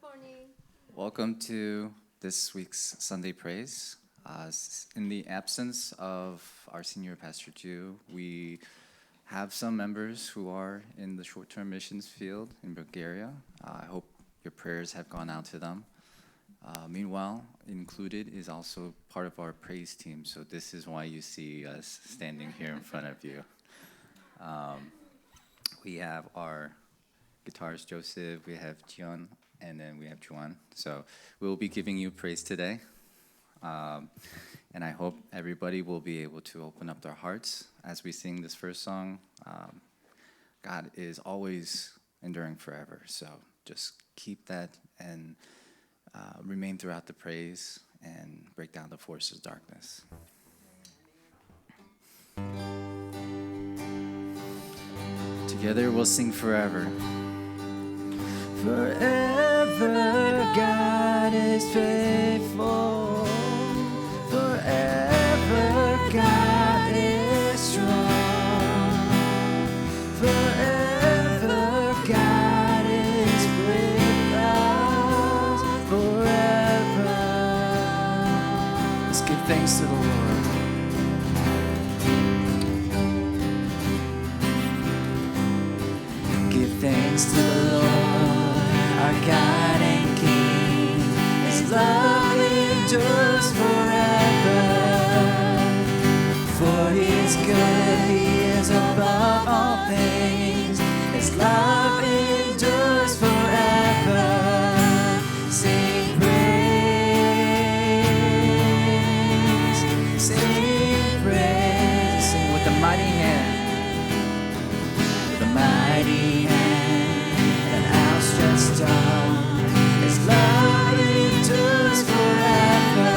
Corny. Welcome to this week's Sunday Praise. In the absence of our senior pastor Ju, we have some members who are in the short-term missions field in Bulgaria. I hope your prayers have gone out to them. Meanwhile, included is also part of our praise team, so this is why you see us standing here in front of you. We have our guitarist Joseph, we have Jion, and then we have Juan. So we'll be giving you praise today. And I hope everybody will be able to open up their hearts as we sing this first song. God is always enduring forever. So just keep that and remain throughout the praise and break down the forces of darkness. Together we'll sing forever. Forever God is faithful. Forever God is strong. Forever God is with us. Forever. Let's give thanks to the Lord. Give thanks to the Lord, our God and King. His love endures forever. For He is good, He is above all things. His love endures forever. Sing praise, sing praise. Sing with the mighty hand, with the mighty hand and outstretched arm. His love endures forever.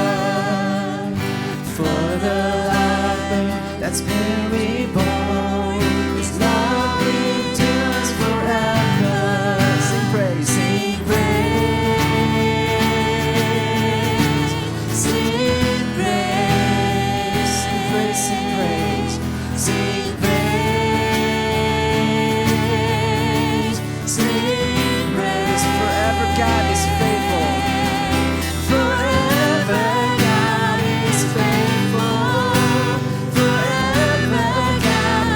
For the life that's been reborn, His love endures forever. Sing praise, sing praise, sing praise, sing praise, sing praise, sing praise, sing praise. Forever God is faithful. Forever God is faithful. Forever God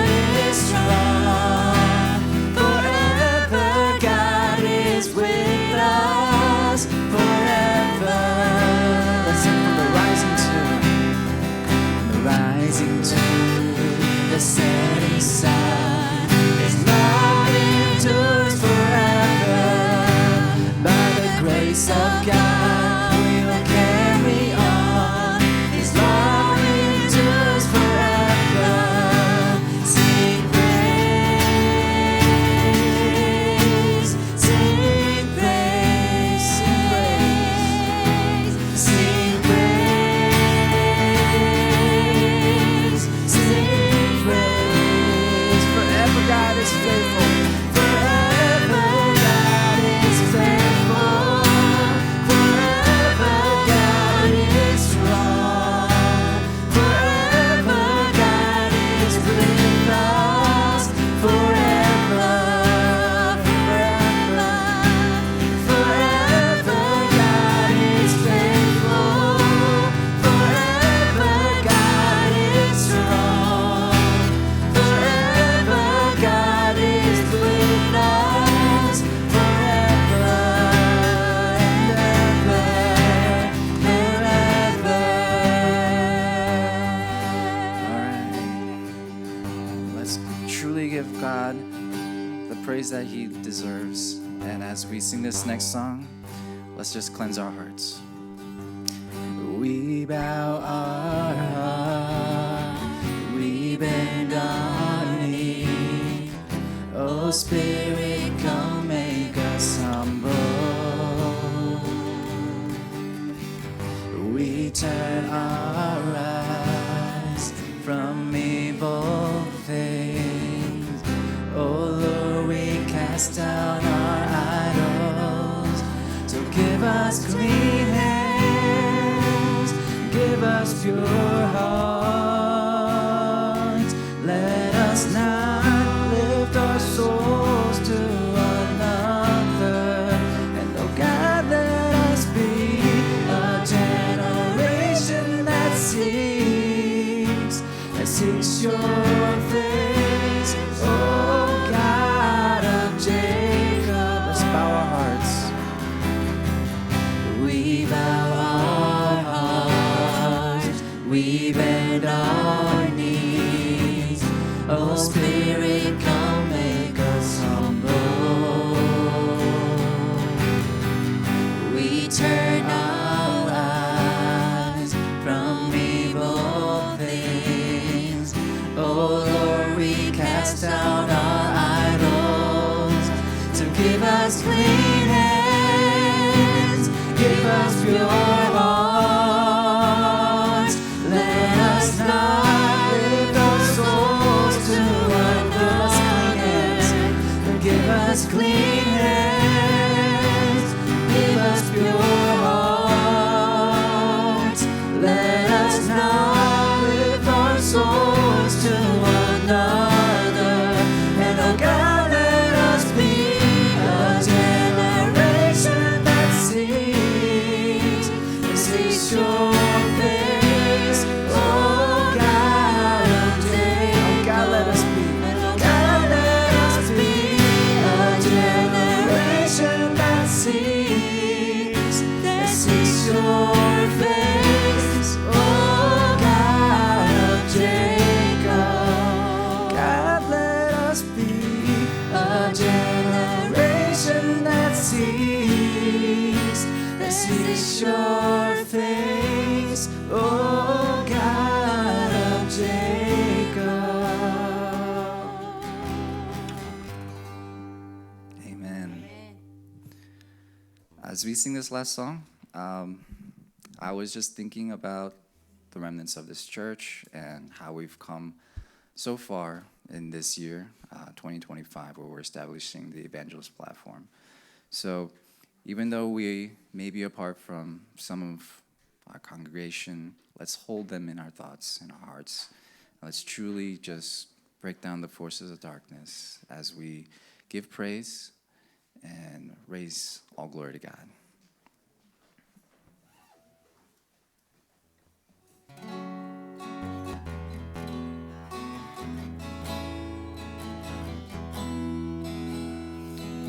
is strong. Forever God is with us. Forever. Let's sing from the rising to the setting sun. His love endures forever. By the grace of God, we will carry on. His love endures forever. Sing praise, sing praise, sing praise, sing praise, sing praise. Forever God is faithful. Forever God is faithful. Forever God is strong. Forever God is with us. Forever, forever, forever God is faithful. Forever God is strong. Forever God is with us. Forever and ever, forever. All right. Let's truly give God the praise that He deserves. And as we sing this next song, let's just cleanse our hearts. We bow our heart, we bend our knee. Oh Spirit, come make us humble. We turn our eyes from evil things. Oh Lord, we cast down our idols. So give us clean hands, give us pure hearts. Let us not lift our souls to another. And oh God, clean hands, give us pure hearts. Let us not lift our souls to others. Give us clean hands, give us pure hearts. Let us not lift our souls to another. And oh God, let us be a generation that seeks your face. Oh God of Jacob. Oh God, let us be. And oh God, let us be a generation that seeks your face. Oh God of Jacob. God, let us be a generation that seeks your face. Oh God of Jacob. Amen. As we sing this last song, I was just thinking about the remnants of this church and how we've come so far in this year, 2025, where we're establishing the evangelist platform. So even though we may be apart from some of our congregation, let's hold them in our thoughts and our hearts. Let's truly just break down the forces of darkness as we give praise and raise all glory to God.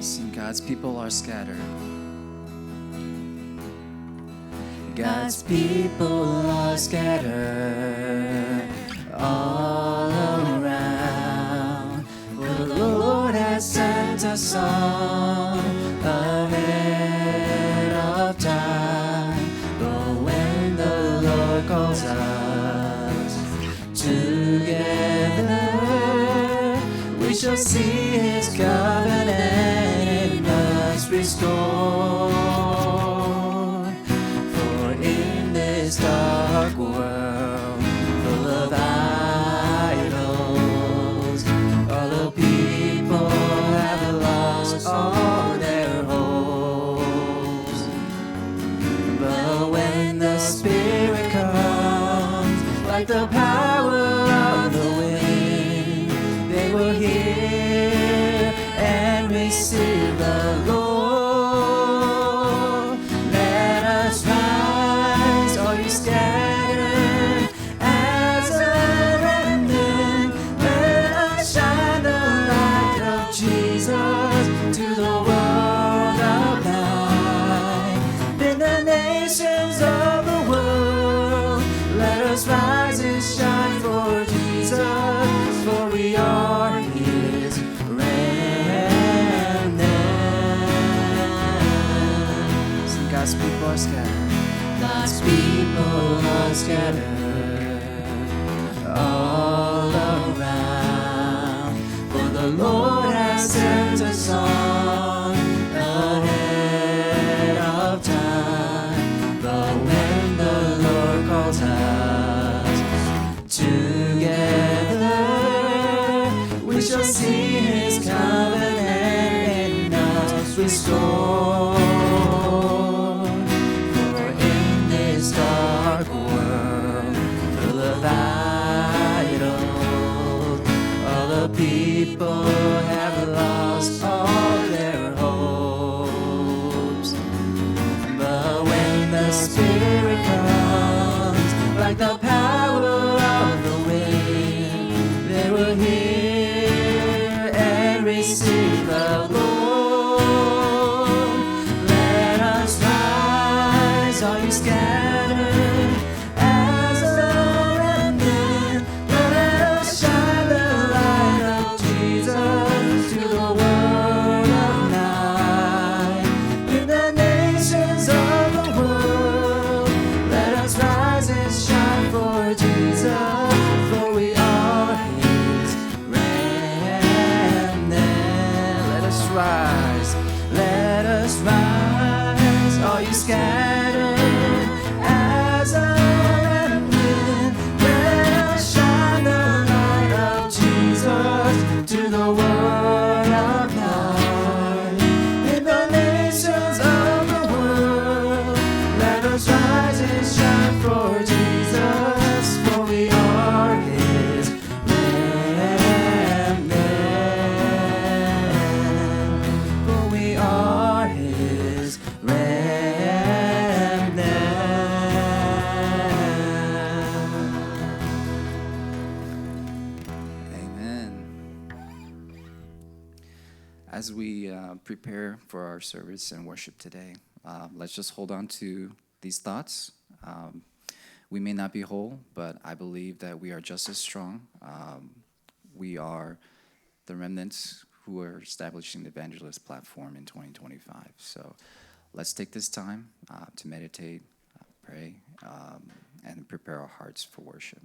Sing, God's people are scattered. God's people are scattered all around. But the Lord has sent us on ahead of time. But when the Lord calls us together, we shall see His covenant in us restored. For in this dark world full of idols, all the people have lost all their hopes. But when the Spirit comes, like the power of the wind, they will hear and receive the Lord. Let us rise, all you scattered as a remnant. Let us shine the light of Jesus to the world of night. In the nations of the world, let us rise and shine for Jesus, for we are His remnant. Sing, God's people are scattered. God's people are scattered all around, for the Lord has sent us on ahead of time. But when the Lord calls us together, we shall see His covenant in us restored. For in this dark world full of idols, all the people have lost all their hopes. But when the Spirit comes, like the power of the wind, they will hear and receive the Lord. Let us rise, all you scattered as a remnant. Let us shine the light of Jesus to the world of night. In the nations of the world, let us rise and shine for Jesus, for we are His remnant. Let us rise, let as we prepare for our service and worship today, let's just hold on to these thoughts. We may not be whole, but I believe that we are just as strong. We are the remnants who are establishing the evangelist platform in 2025. So let's take this time to meditate, pray, and prepare our hearts for worship.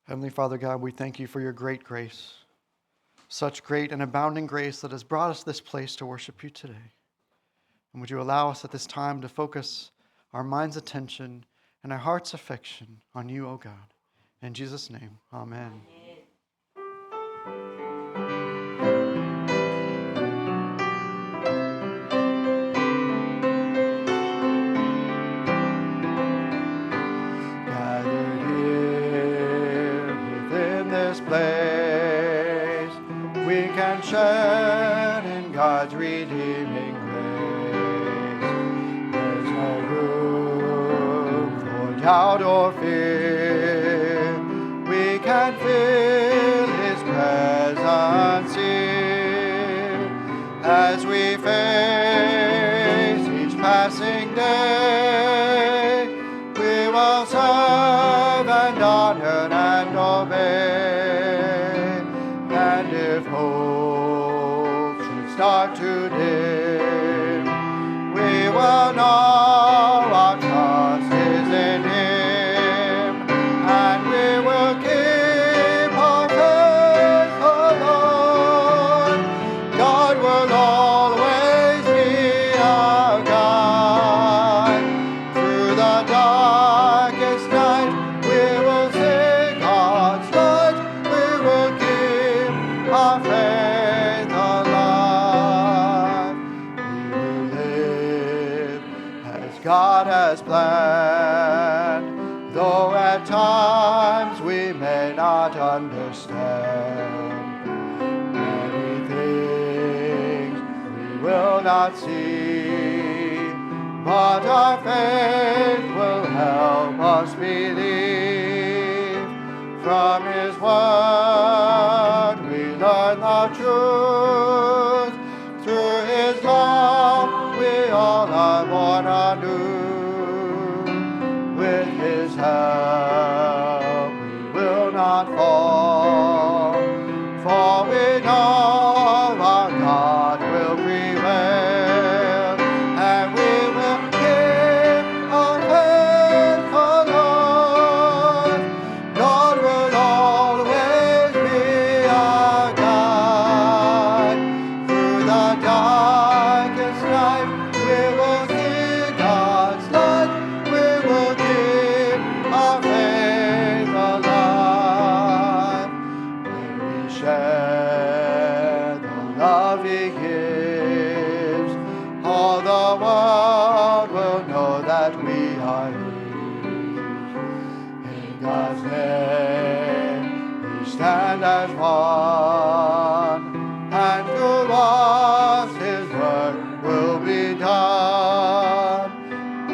Heavenly Father God, we thank you for your great grace, such great and abounding grace that has brought us to this place to worship you today. And would you allow us at this time to focus our mind's attention and our heart's affection on you, O God. In Jesus' name, amen. Share in God's redeeming grace. There's no room for doubt or fear. We can feel His presence here as we face each passing day. We will serve and honor and obey. And if hope start to dim, we will know our trust is in Him, and we will keep our faith alone. God will always be our guide. Through the darkest night, we will see God's light. We will keep our faith alive. God has planned, though at times we may not understand. Many things we will not see, but our faith will help us believe. From His word we learn the truth. Through His love we all are born anew. With His help we will not fall, for we know our God will prevail, and we will keep our faith alone. God will always be our guide. Through the darkest night we will see God's light. We will keep our faith alive. When we share the love He gives, all the world will know that we are His. In God's name we stand as one, and through us His work will be done.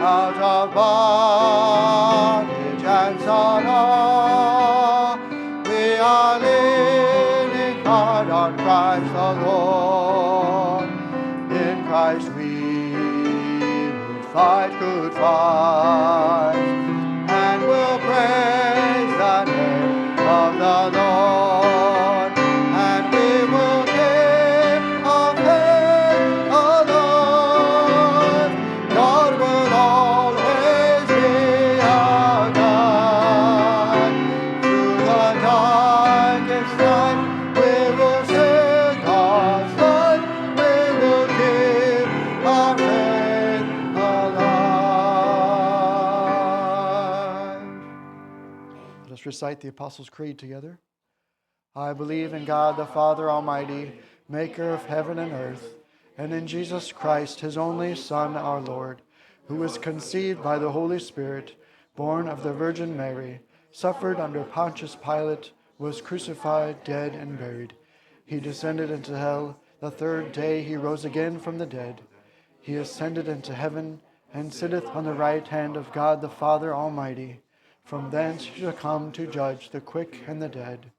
Out of bondage and sorrow, we are leaning hard on Christ the Lord. In Christ we will fight good fights, and will praise the name Let us recite the Apostles' Creed together. I believe in God the Father Almighty, maker of heaven and earth, and in Jesus Christ, his only Son, our Lord, who was conceived by the Holy Spirit, born of the Virgin Mary, suffered under Pontius Pilate, was crucified, dead, and buried. He descended into hell. The third day he rose again from the dead. He ascended into heaven, and sitteth on the right hand of God the Father Almighty. From thence he shall come to judge the quick and the dead.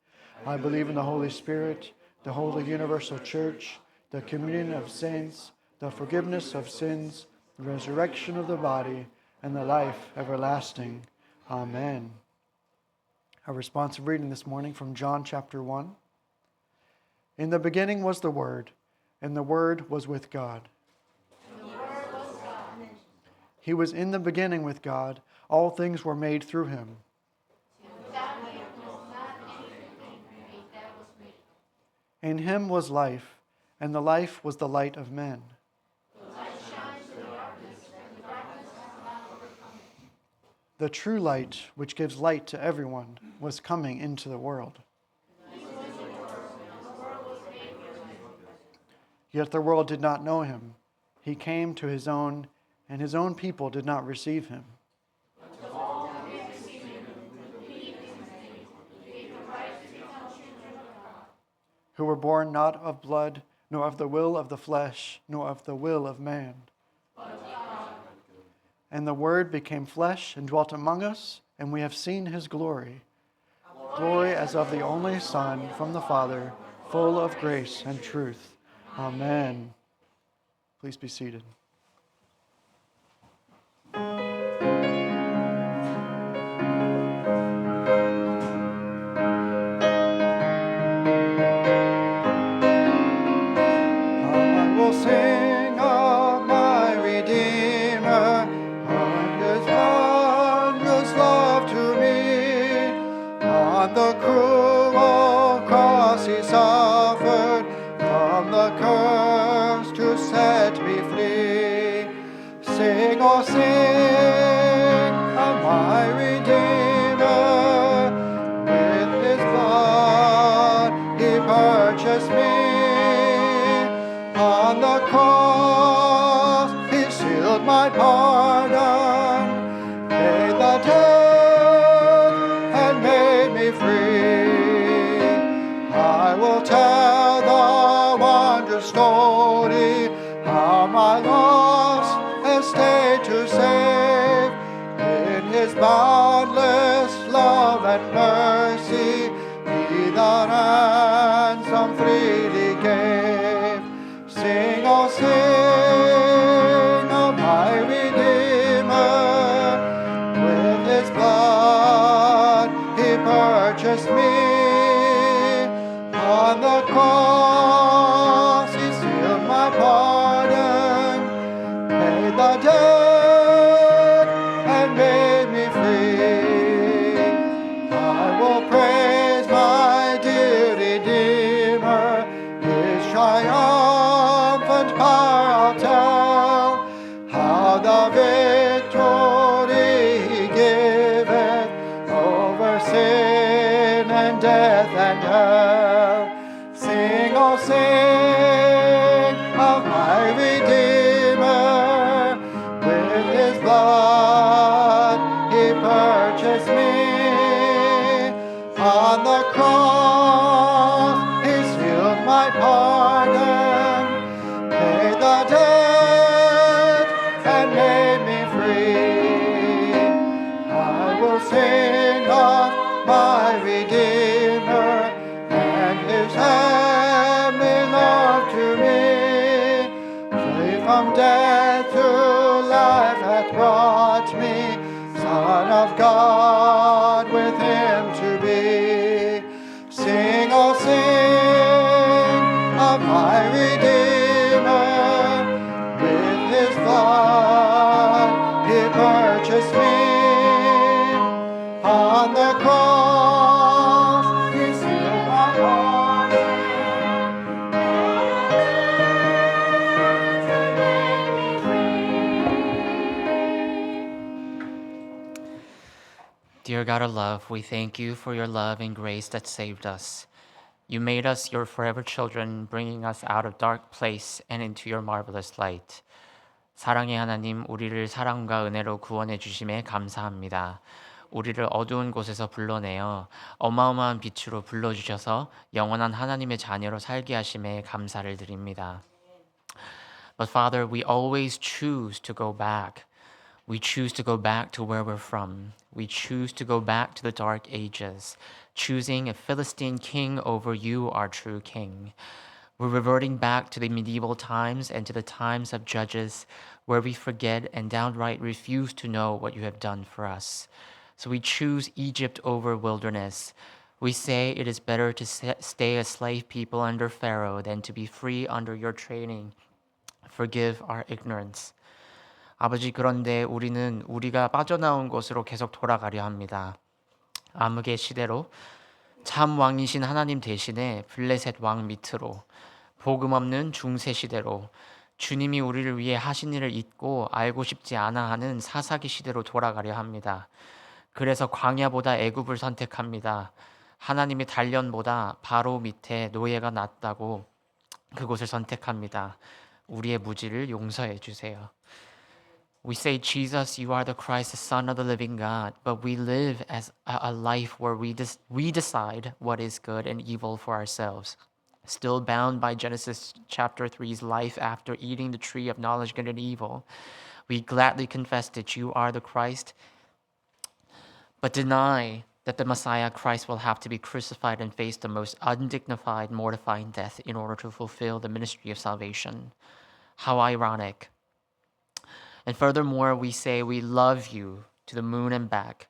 I believe in the Holy Spirit, the holy universal church, the communion of saints, the forgiveness of sins, the resurrection of the body, and the life everlasting. Amen. Our responsive reading this morning from John chapter 1. In the beginning was the Word, and the Word was with God. He was in the beginning with God. All things were made through him. In him was life, and the life was the light of men. The true light, which gives light to everyone, was coming into the world. Yet the world did not know him. He came to his own, and his own people did not receive him. Who were born not of blood, nor of the will of the flesh, nor of the will of man. And the Word became flesh and dwelt among us, and we have seen his glory. Glory as of the only Son from the Father, full of grace and truth. Amen. Please be seated. Sing of my Redeemer, and his wondrous love to me. On the cruel cross he suffered, from the curse to set me free. Sing, oh sing of my Redeemer, with his blood he purchased me. On the cross, he sealed my pardon, paid the debt, and made me free. I will tell the wondrous story, how my lost estate to save. In his boundless love and mercy, he the ransom freely gave. Sing, oh sing of my Redeemer, with his blood he purchased me. On the cross he sealed my pardon, paid the debt, and made me free. I will praise my dear Redeemer, his triumphant power I'll tell, how the victory he giveth over sin and death and hell. Sing, oh sing of my Redeemer, with his blood he purchased me. On the cross he sealed my pardon, paid the debt, and made me free. I will sing of my Redeemer, and his heavenly love to me. Free from death to life hath brought me, Son of God with him to be. God of love, we thank you for your love and grace that saved us. You made us your forever children, bringing us out of dark place and into your marvelous light. 사랑의 하나님, 우리를 사랑과 은혜로 구원해 주심에 감사합니다. 우리를 어두운 곳에서 불러내어 어마어마한 빛으로 불러주셔서 영원한 하나님의 자녀로 살게 하심에 감사를 드립니다. But Father, we always choose to go back. We choose to go back to where we're from. We choose to go back to the dark ages, choosing a Philistine king over you, our true king. We're reverting back to the medieval times and to the times of judges where we forget and downright refuse to know what you have done for us. So we choose Egypt over wilderness. We say it is better to stay a slave people under Pharaoh than to be free under your training. Forgive our ignorance. 아버지, 그런데 우리는 우리가 빠져나온 곳으로 계속 돌아가려 합니다. 암흑의 시대로, 참 왕이신 하나님 대신에 블레셋 왕 밑으로, 복음 없는 중세 시대로, 주님이 우리를 위해 하신 일을 잊고 알고 싶지 않아 하는 사사기 시대로 돌아가려 합니다. 그래서 광야보다 애굽을 선택합니다. 하나님의 단련보다 바로 밑에 노예가 낫다고 그곳을 선택합니다. 우리의 무지를 용서해 주세요. We say, Jesus, you are the Christ, the Son of the living God, but we live as a life where we decide what is good and evil for ourselves. Still bound by Genesis chapter 3's life after eating the tree of knowledge good and evil, we gladly confess that you are the Christ, but deny that the Messiah Christ will have to be crucified and face the most undignified, mortifying death in order to fulfill the ministry of salvation. How ironic. And furthermore, we say we love you to the moon and back,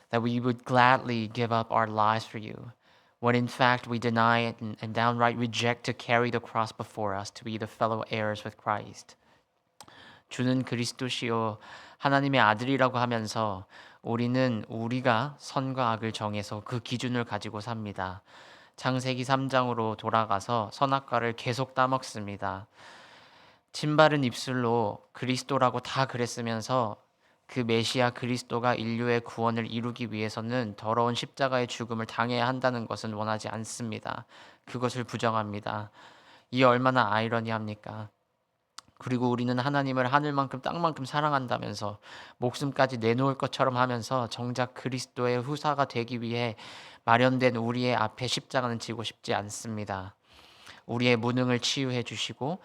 that we would gladly give up our lives for you, when in fact we deny it and downright reject to carry the cross before us to be the fellow heirs with Christ. 주는 그리스도시요 하나님의 아들이라고 하면서 우리는 우리가 선과 악을 정해서 그 기준을 가지고 삽니다. 창세기 3장으로 돌아가서 선악과를 계속 따먹습니다. 침바른 입술로 그리스도라고 다 그랬으면서 그 메시아 그리스도가 인류의 구원을 이루기 위해서는 더러운 십자가의 죽음을 당해야 한다는 것은 원하지 않습니다. 그것을 부정합니다. 이 얼마나 아이러니합니까? 그리고 우리는 하나님을 하늘만큼 땅만큼 사랑한다면서 목숨까지 내놓을 것처럼 하면서 정작 그리스도의 후사가 되기 위해 마련된 우리의 앞에 십자가는 지고 싶지 않습니다. 우리의 무능을 치유해 주시고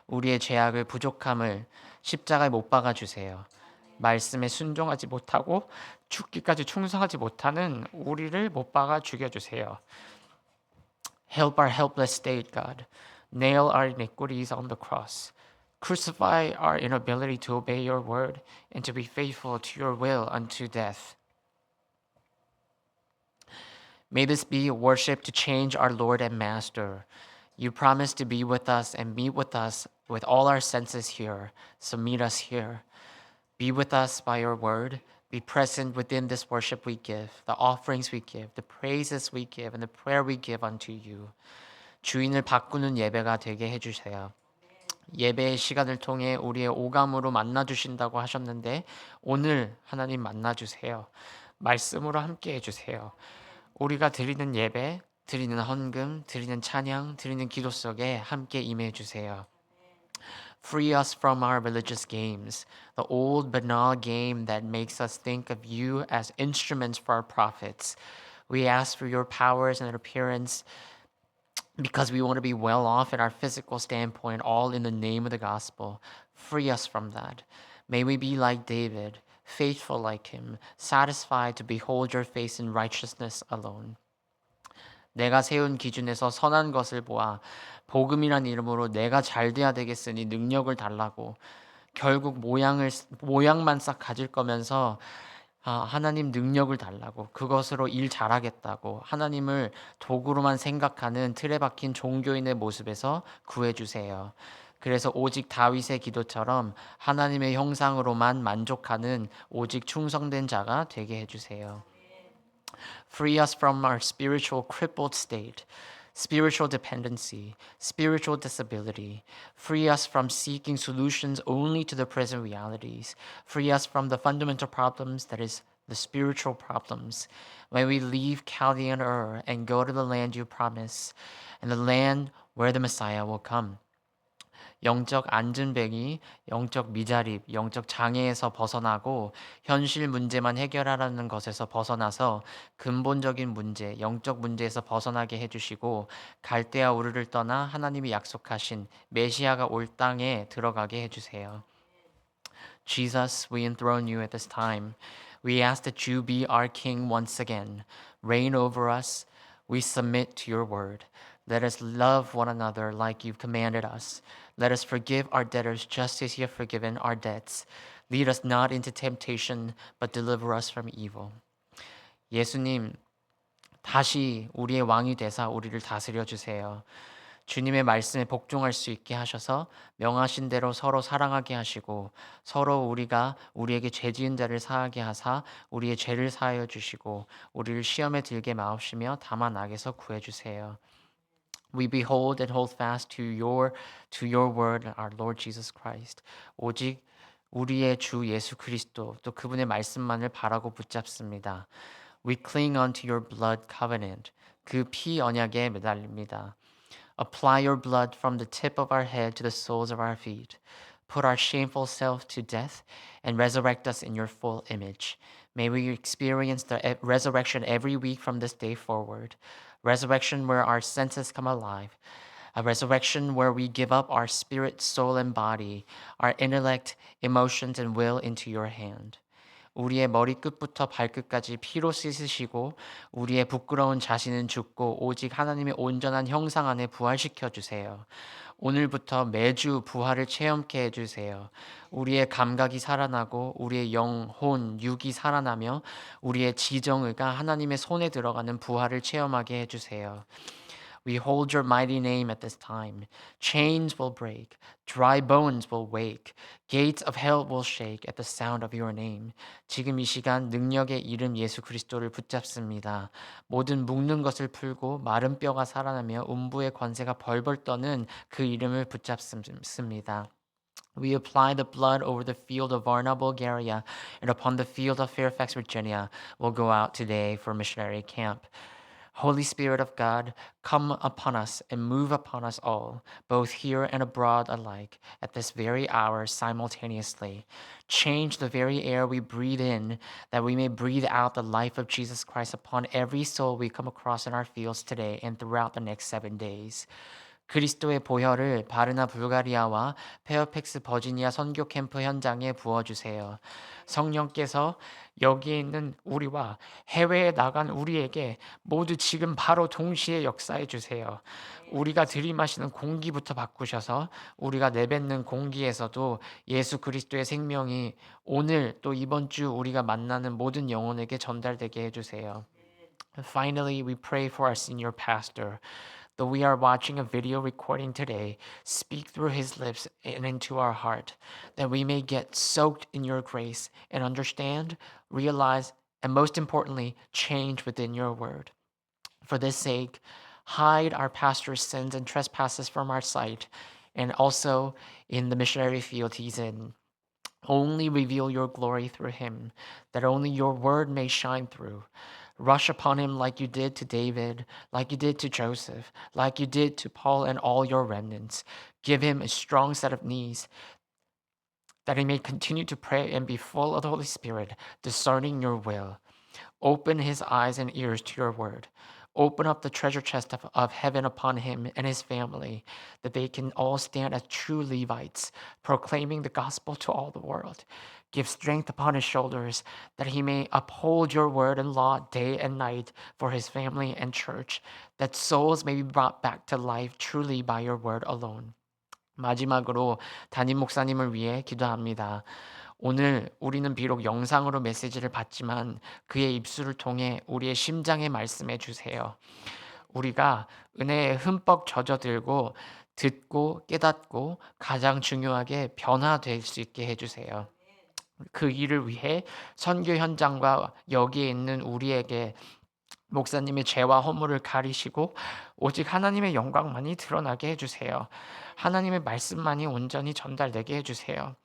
우리의 죄악을 부족함을 십자가에 못 박아 주세요. 말씀에 순종하지 못하고 죽기까지 충성하지 못하는 우리를 못 박아 죽여 주세요. Help our helpless state, God. Nail our iniquities on the cross. Crucify our inability to obey your word and to be faithful to your will unto death. May this be a worship to change our Lord and Master. You promise to be with us and meet with us with all our senses here, so meet us here. Be with us by your word. Be present within this worship we give, the offerings we give, the praises we give, and the prayer we give unto you. 주인을 바꾸는 예배가 되게 해주세요. 예배의 시간을 통해 우리의 오감으로 만나주신다고 하셨는데 오늘 하나님 만나주세요. 말씀으로 함께 해주세요. 우리가 드리는 예배, 드리는 헌금, 드리는 찬양, 드리는 기도 속에 함께 임해 주세요. Free us from our religious games, the old banal game that makes us think of you as instruments for our profits. We ask for your powers and appearance because we want to be well off in our physical standpoint, all in the name of the gospel. Free us from that. May we be like David, faithful like him, satisfied to behold your face in righteousness alone. 내가 세운 기준에서 선한 것을 보아 복음이란 이름으로 내가 잘 돼야 되겠으니 능력을 달라고 결국 모양만 싹 가질 거면서 하나님 능력을 달라고 그것으로 일 잘하겠다고 하나님을 도구로만 생각하는 틀에 박힌 종교인의 모습에서 구해주세요. 그래서 오직 다윗의 기도처럼 하나님의 형상으로만 만족하는 오직 충성된 자가 되게 해주세요. Free us from our spiritual crippled state, spiritual dependency, spiritual disability. Free us from seeking solutions only to the present realities. Free us from the fundamental problems that is the spiritual problems. When we leave Chaldean Ur and go to the land you promise, and the land where the Messiah will come. 영적 안전뱅이, 영적 미자립, 영적 장애에서 벗어나고 현실 문제만 해결하라는 것에서 벗어나서 근본적인 문제, 영적 문제에서 벗어나게 해주시고 갈대아 우르를 떠나 하나님이 약속하신 메시아가 올 땅에 들어가게 해주세요. Jesus, we enthrone you at this time. We ask that you be our King once again. Reign over us. We submit to your word. Let us love one another like you've commanded us. Let us forgive our debtors just as you have forgiven our debts. Lead us not into temptation, but deliver us from evil. 예수님, 다시 우리의 왕이 되사 우리를 다스려 주세요. 주님의 말씀에 복종할 수 있게 하셔서 명하신 대로 서로 사랑하게 하시고 서로 우리가 우리에게 죄 지은 자를 사하게 하사 우리의 죄를 사하여 주시고 우리를 시험에 들게 마옵시며 다만 악에서 구해 주세요. We behold and hold fast to your word, our Lord Jesus Christ. 오직 우리의 주 예수 그리스도 또 그분의 말씀만을 바라고 붙잡습니다. We cling unto your blood covenant. 그 피 언약에 매달립니다. Apply your blood from the tip of our head to the soles of our feet. Put our shameful self to death and resurrect us in your full image. May we experience the resurrection every week from this day forward. Resurrection where our senses come alive. A resurrection where we give up our spirit, soul, and body, our intellect, emotions, and will into your hand. 우리의 머리끝부터 발끝까지 피로 씻으시고 우리의 부끄러운 자신은 죽고 오직 하나님의 온전한 형상 안에 부활시켜 주세요. 오늘부터 매주 부활을 체험케 해주세요. 우리의 감각이 살아나고 우리의 영혼, 육이 살아나며 우리의 지정의가 하나님의 손에 들어가는 부활을 체험하게 해주세요. We hold your mighty name at this time. Chains will break. Dry bones will wake. Gates of hell will shake at the sound of your name. 지금 이 시간 능력의 이름 예수 그리스도를 붙잡습니다. 모든 묶는 것을 풀고 마른 뼈가 살아나며 음부의 권세가 벌벌 떠는 그 이름을 붙잡습니다. We apply the blood over the field of Varna, Bulgaria, and upon the field of Fairfax, Virginia, will go out today for missionary camp. Holy Spirit of God, come upon us and move upon us all, both here and abroad alike, at this very hour simultaneously. Change the very air we breathe in, that we may breathe out the life of Jesus Christ upon every soul we come across in our fields today and throughout the next 7 days. 그리스도의 보혈을 바르나 불가리아와 페어팩스 버지니아 선교 캠프 현장에 부어주세요. 성령께서 여기에 있는 우리와 해외에 나간 우리에게 모두 지금 바로 동시에 역사해 주세요. 우리가 들이마시는 공기부터 바꾸셔서 우리가 내뱉는 공기에서도 예수 그리스도의 생명이 오늘 또 이번 주 우리가 만나는 모든 영혼에게 전달되게 해주세요. Finally, we pray for our senior pastor. Though we are watching a video recording today, speak through his lips and into our heart, that we may get soaked in your grace and understand, realize, and most importantly, change within your word. For this sake, hide our pastor's sins and trespasses from our sight, and also in the missionary field he's in. Only reveal your glory through him, that only your word may shine through. Rush upon him like you did to David, like you did to Joseph, like you did to Paul and all your remnants. Give him a strong set of knees, that he may continue to pray and be full of the Holy Spirit, discerning your will. Open his eyes and ears to your word. Open up the treasure chest of heaven upon him and his family, that they can all stand as true Levites, proclaiming the gospel to all the world. Give strength upon his shoulders, that he may uphold your word and law day and night for his family and church, that souls may be brought back to life truly by your word alone. 마지막으로 담임 목사님을 위해 기도합니다. 오늘 우리는 비록 영상으로 메시지를 받지만 그의 입술을 통해 우리의 심장에 말씀해 주세요. 우리가 은혜에 흠뻑 젖어들고 듣고 깨닫고 가장 중요하게 변화될 수 있게 해주세요. 그 일을 위해 선교 현장과 여기에 있는 우리에게 목사님의 죄와 허물을 가리시고 오직 하나님의 영광만이 드러나게 해주세요. 하나님의 말씀만이 온전히 전달되게 해주세요.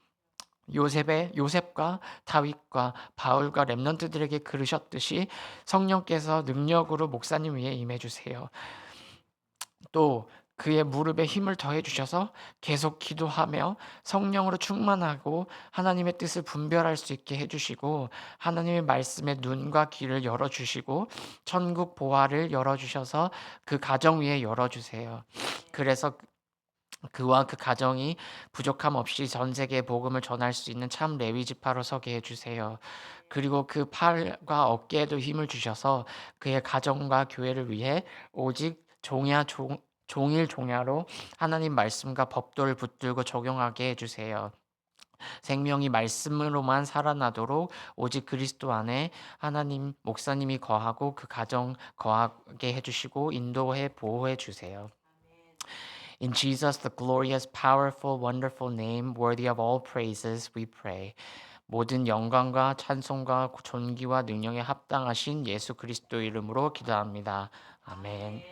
요셉과 다윗과 바울과 렘넌트들에게 그르셨듯이 성령께서 능력으로 목사님 위에 임해 주세요. 또 그의 무릎에 힘을 더해 주셔서 계속 기도하며 성령으로 충만하고 하나님의 뜻을 분별할 수 있게 해 주시고 하나님의 말씀에 눈과 귀를 열어 주시고 천국 보화를 열어 주셔서 그 가정 위에 열어 주세요. 그래서 그와 그 가정이 부족함 없이 전 세계에 복음을 전할 수 있는 참 레위 지파로 서게 해 주세요. 그리고 그 팔과 어깨에도 힘을 주셔서 그의 가정과 교회를 위해 오직 종일 종야로 하나님 말씀과 법도를 붙들고 적용하게 해 주세요. 생명이 말씀으로만 살아나도록 오직 그리스도 안에 하나님 목사님이 거하고 그 가정 거하게 해 주시고 인도해 보호해 주세요. In Jesus, the glorious, powerful, wonderful name, worthy of all praises, we pray. 모든 영광과 찬송과 존귀와 능력에 합당하신 예수 그리스도 이름으로 기도합니다. 아멘.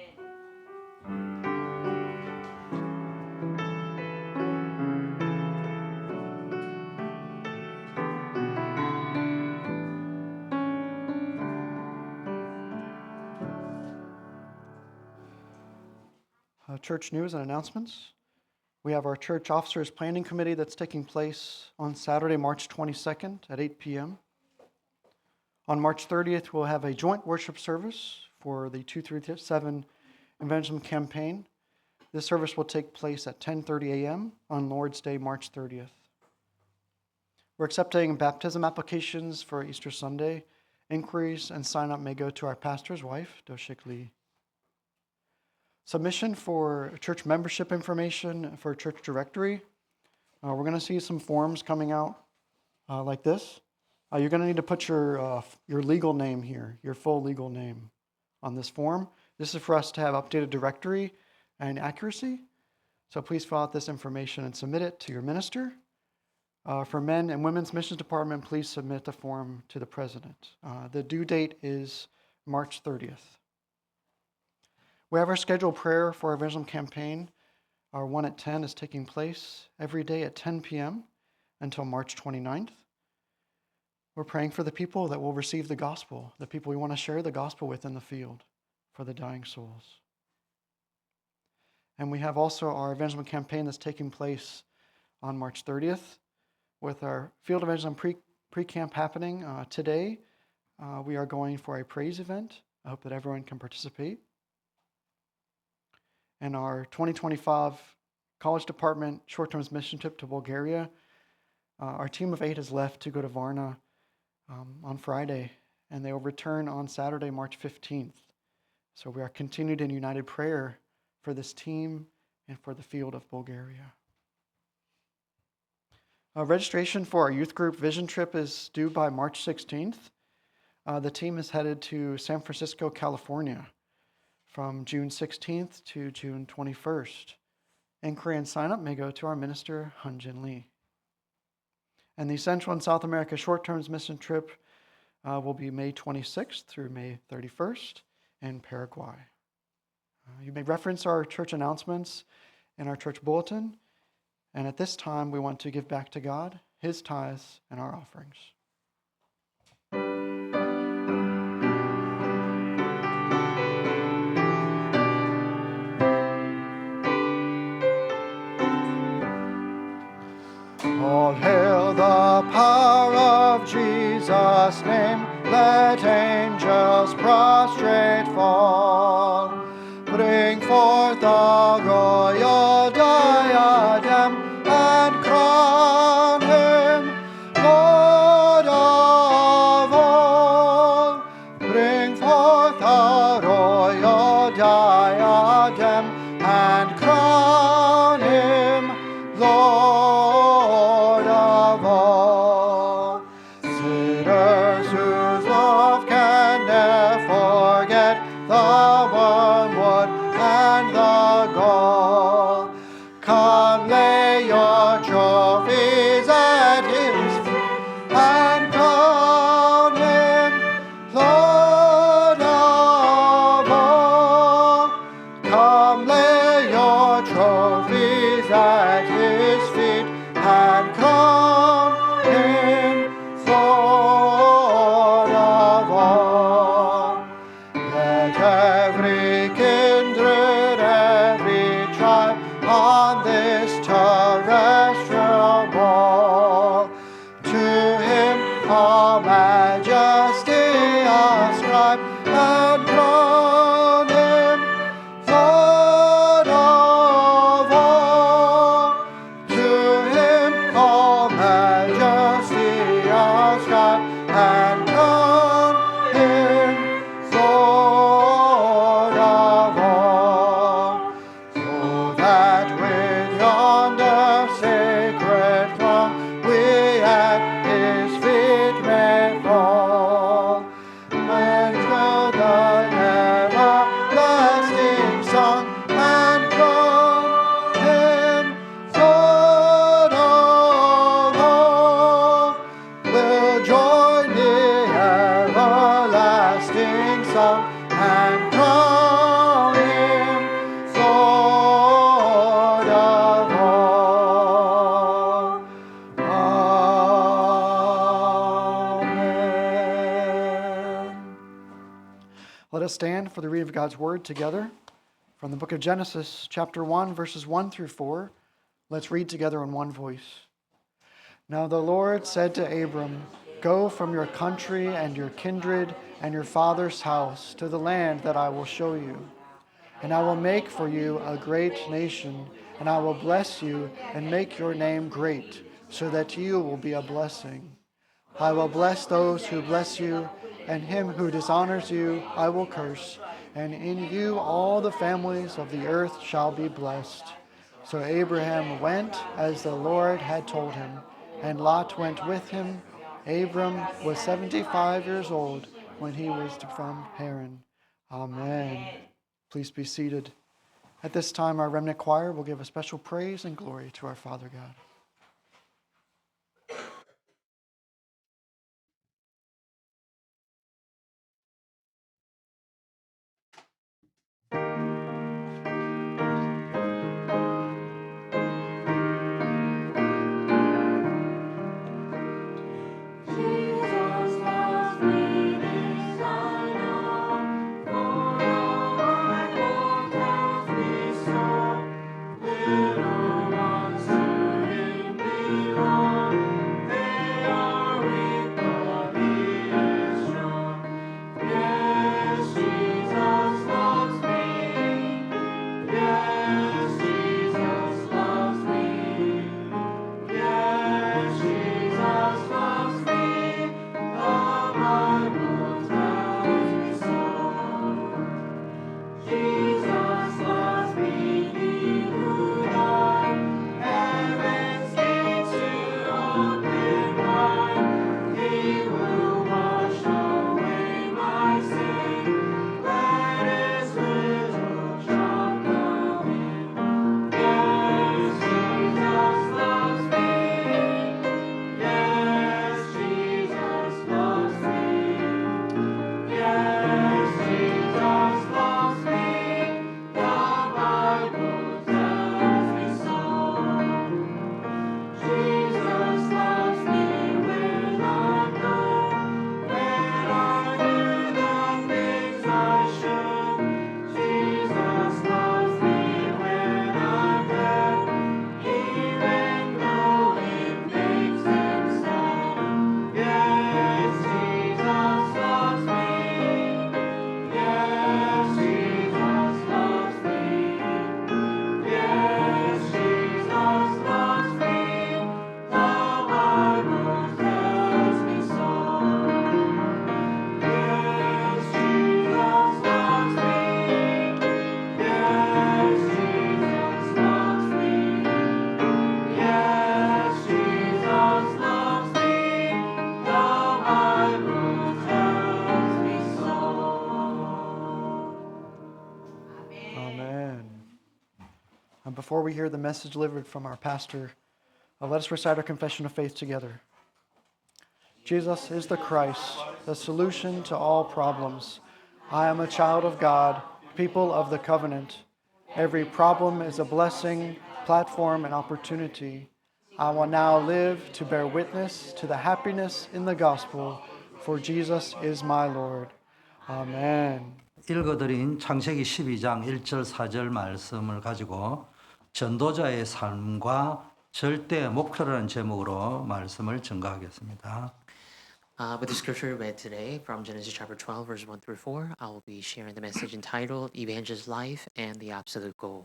Church news and announcements. We have our church officers planning committee that's taking place on Saturday, March 22nd at 8 p.m. On March 30th, we'll have a joint worship service for the 237 Evangelism campaign. This service will take place at 10:30 a.m. on Lord's Day, March 30th. We're accepting baptism applications for Easter Sunday. Inquiries and sign-up may go to our pastor's wife, Do-shik Lee. Submission for church membership information for church directory. We're going to see some forms coming out like this. You're going to need to put your legal name here, your full legal name on this form. This is for us to have updated directory and accuracy. So please fill out this information and submit it to your minister. For men and women's missions department, please submit the form to the president. The due date is March 30th. We have our scheduled prayer for our evangelism campaign. Our one at 10 is taking place every day at 10 p.m. until March 29th. We're praying for the people that will receive the gospel, the people we want to share the gospel with in the field, for the dying souls. And we have also our evangelism campaign that's taking place on March 30th with our field evangelism pre-camp happening today. We are going for a praise event. I hope that everyone can participate. And our 2025 college department short-term mission trip to Bulgaria, our team of 8 has left to go to Varna on Friday, and they will return on Saturday, March 15th. So we are continued in united prayer for this team and for the field of Bulgaria. Registration for our youth group vision trip is due by March 16th. The team is headed to San Francisco, California, from June 16th to June 21st. Inquiry and sign-up may go to our minister, Hunjin Lee. And the Central and South America short-term mission trip will be May 26th through May 31st in Paraguay. You may reference our church announcements in our church bulletin. And at this time, we want to give back to God His tithes and our offerings. All hail the power of Jesus' name. Let angels prostrate fall. Bring forth the royal diadem and crown Him Lord of all. Bring forth the royal diadem and crown Him Lord of all. Sinners whose love can never forget the wormwood and the gall. Come lay your trophies at His feet and crown Him Lord of all. Come lay your trophies at His feet and crown every kindred, every tribe on this terrestrial ball. To him all majesty ascribe and crown him Lord of all. To him all majesty ascribe and crown him Lord of all. Oh, that with yonder sacred throng we at his feet may fall, and through the everlasting song and crown him Lord of all. We'll join the everlasting song and crown him Lord of all. Amen. Let us stand for the reading of God's word together from the book of Genesis, chapter 1, verses 1 through 4. Let's read together in one voice. Now the Lord said to Abram, "Go from your country and your kindred and your father's house to the land that I will show you. And I will make for you a great nation, and I will bless you and make your name great, so that you will be a blessing. I will bless those who bless you, and him who dishonors you I will curse, and in you all the families of the earth shall be blessed." So Abraham went as the Lord had told him, and Lot went with him. Abram was 75 years old when he was from Haran. Amen. Please be seated. At this time, our remnant choir will give a special praise and glory to our Father God. Jesus loves me, this I know, for all my Lord tells me so. Little ones to him belong, they are weak, but he is strong. Yes, Jesus loves me. Yes, Jesus loves me. Yes, Jesus loves me. The Bible tells me so. Jesus loves me, he who died, heaven's gates to open wide. He will wash away my sin. Let his little child come in. Yes, Jesus loves me. Yes, Jesus loves me. Yes, Jesus loves me. The Bible tells me so. Jesus loves me when I'm low, when I do the things I should. Jesus loves me when I'm bad, even though it makes him sad. Yes, Jesus loves me. Yes, Jesus loves me. Yes, Jesus loves me. The Bible tells me so. Yes, Jesus loves me. Yes, Jesus loves me. Yes, Jesus loves me. The Bible tells me so. Amen. And before we hear the message delivered from our pastor, let us recite our confession of faith together. Jesus is the Christ, the solution to all problems. I am a child of God, people of the covenant. Every problem is a blessing, platform, and opportunity. I will now live to bear witness to the happiness in the gospel, for Jesus is my Lord. Amen. 읽어드린 창세기 12장 1절 4절 말씀을 가지고 전도자의 삶과 절대 목표라는 제목으로 말씀을 증거하겠습니다. With the scripture read today from Genesis chapter 12, verse 1 through 4, I will be sharing the message entitled Evangelist Life and the Absolute Goal.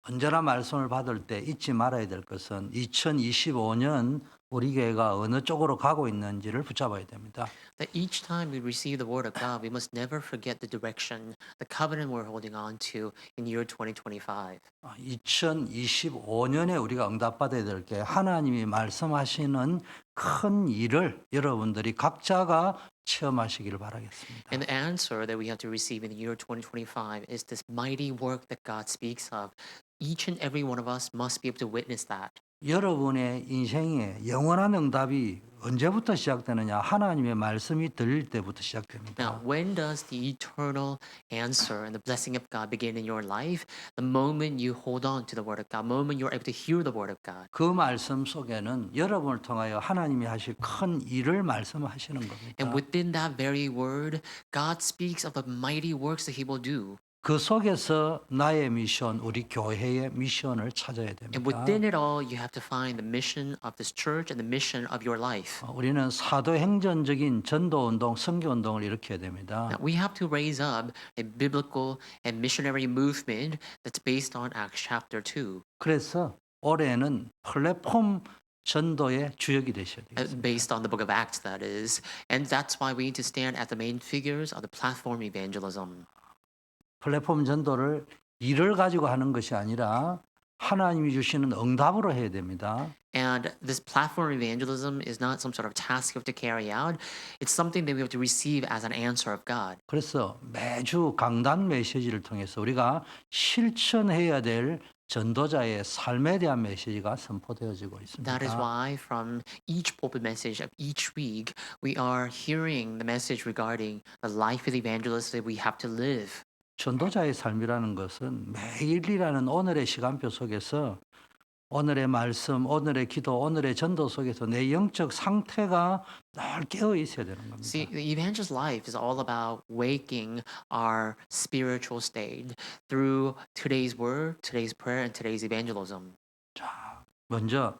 언제나 말씀을 받을 때 잊지 말아야 될 것은 2025년 우리 교회가 어느 쪽으로 가고 있는지를 붙잡아야 됩니다. That each time we receive the word of God, we must never forget the direction, the covenant we're holding on to in year 2025. 2025년에 우리가 응답받아야 될 게 하나님이 말씀하시는 큰 일을 여러분들이 각자가 체험하시기를 바라겠습니다. And the answer that we have to receive in the year 2025 is this mighty work that God speaks of. Each and every one of us must be able to witness that. 여러분의 인생에 영원한 응답이 언제부터 시작되느냐? 하나님의 말씀이 들릴 때부터 시작됩니다. Now, when does the eternal answer and the blessing of God begin in your life? The moment you hold on to the word of God, the moment you're able to hear the word of God. 그 말씀 속에는 여러분을 통하여 하나님이 하실 큰 일을 말씀하시는 겁니다. And within that very word, God speaks of the mighty works that He will do. 그 속에서 나의 미션, 우리 교회의 미션을 찾아야 And 됩니다. within it all, you have to find the mission of this church and the mission of your life. 우리는 사도행전적인 전도운동, 선교운동을 일으켜야 됩니다. Now, we have to raise up a biblical and missionary movement that's based on Acts chapter 2, 그래서 올해는 플랫폼 전도의 주역이 되셔야 되겠습니다. based on the book of Acts, that is. And that's why we need to stand at the main figures of the platform evangelism. 플랫폼 전도를 일을 가지고 하는 것이 아니라 하나님이 주시는 응답으로 해야 됩니다. And this platform evangelism is not some sort of task you have to carry out. It's something that we have to receive as an answer of God. 그래서 매주 강단 메시지를 통해서 우리가 실천해야 될 전도자의 삶에 대한 메시지가 선포되어지고 있습니다. That is why from each pulpit message of each week, we are hearing the message regarding the life of the evangelist that we have to live. 전도자의 삶이라는 것은 매일이라는 오늘의 시간표 속에서 오늘의 말씀, 오늘의 기도, 오늘의 전도 속에서 내 영적 상태가 늘 깨어 있어야 되는 겁니다. See, the evangelist life is all about waking our spiritual state through today's word, today's prayer, and today's evangelism. 먼저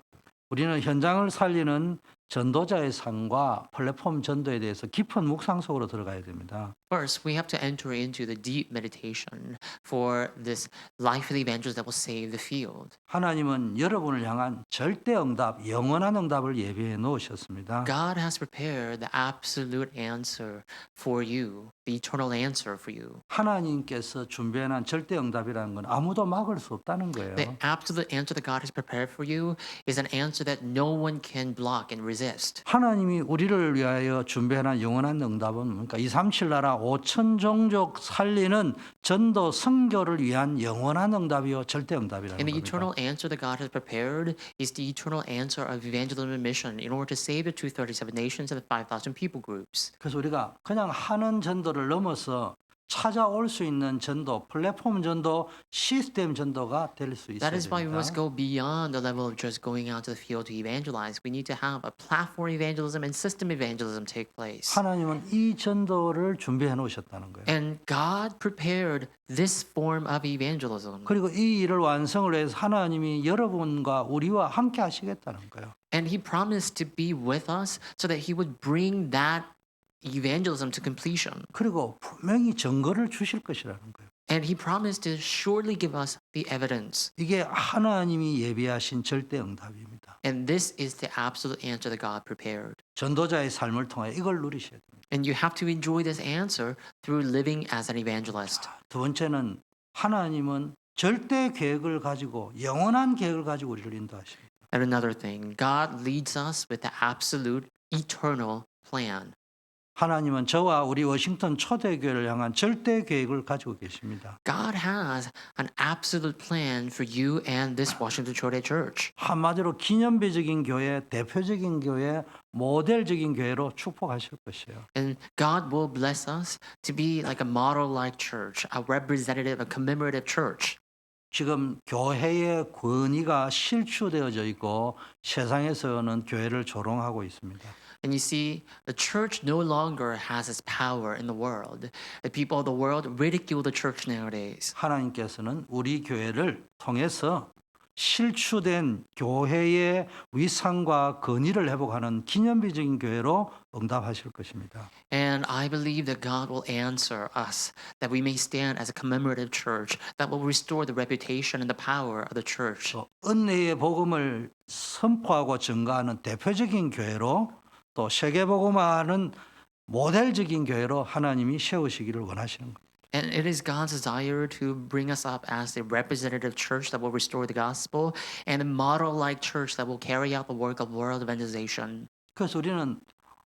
우리는 현장을 살리는 전도자의 삶과 플랫폼 전도에 대해서 깊은 묵상 속으로 들어가야 됩니다. First, we have to enter into the deep meditation for this life of the evangelist that will save the field. 하나님은 여러분을 향한 절대 응답, 영원한 응답을 예비해 놓으셨습니다. God has prepared the absolute answer for you, the eternal answer for you. 하나님께서 준비해놓은 절대 응답이라는 건 아무도 막을 수 없다는 거예요. The absolute answer that God has prepared for you is an answer that no one can block and resist. 하나님이 우리를 위하여 준비해놓은 영원한 응답은 그러니까 237 나라 5천 종족 살리는 전도 선교를 위한 영원한 응답이요 절대 응답이라는 And the 겁니다. eternal answer that God has prepared is the eternal answer of evangelism and mission in order to save the 237 nations and the 5,000 people groups. 그래서 우리가 그냥 하는 전도를 넘어서 찾아올 수 있는 전도, 플랫폼 전도, 시스템 전도가 될 수 있어야 That is why we 됩니다. must go beyond the level of just going out to the field to evangelize. We need to have a platform evangelism and system evangelism take place. 하나님은 이 전도를 준비해 놓으셨다는 거예요. And God prepared this form of evangelism. 그리고 이 일을 완성을 위해서 하나님이 여러분과 우리와 함께 하시겠다는 거예요. And He promised to be with us so that He would bring that evangelism to completion. 그리고 분명히 증거를 주실 것이라는 거예요. And He promised to surely give us the evidence. 이게 하나님이 예비하신 절대 응답입니다. And this is the absolute answer that God prepared. 전도자의 삶을 통해 이걸 누리셔야 됩니다. And you have to enjoy this answer through living as an evangelist. 두 번째는 하나님은 절대 계획을 가지고 영원한 계획을 가지고 우리를 인도하십니다. And another thing, God leads us with the absolute eternal plan. 하나님은 저와 우리 워싱턴 초대교회를 향한 절대 계획을 가지고 계십니다. God has an absolute plan for you and this Washington Chote Church. 한마디로 기념비적인 교회, 대표적인 교회, 모델적인 교회로 축복하실 것이에요. And God will bless us to be like a model-like church, a representative, a commemorative church. 지금 교회의 권위가 실추되어져 있고 세상에서는 교회를 조롱하고 있습니다. And you see, the church no longer has its power in the world. The people of the world ridicule the church nowadays. 하나님께서는 우리 교회를 통해서 실추된 교회의 위상과 권위를 회복하는 기념비적인 교회로 응답하실 것입니다. And I believe that God will answer us, that we may stand as a commemorative church that will restore the reputation and the power of the church. 또 은혜의 복음을 선포하고 증가하는 대표적인 교회로 또 세계복음화하는 모델적인 교회로 하나님이 세우시기를 원하시는 겁니다. And it is God's desire to bring us up as the representative church that will restore the gospel and a model-like church that will carry out the work of world evangelization. 그래서 우리는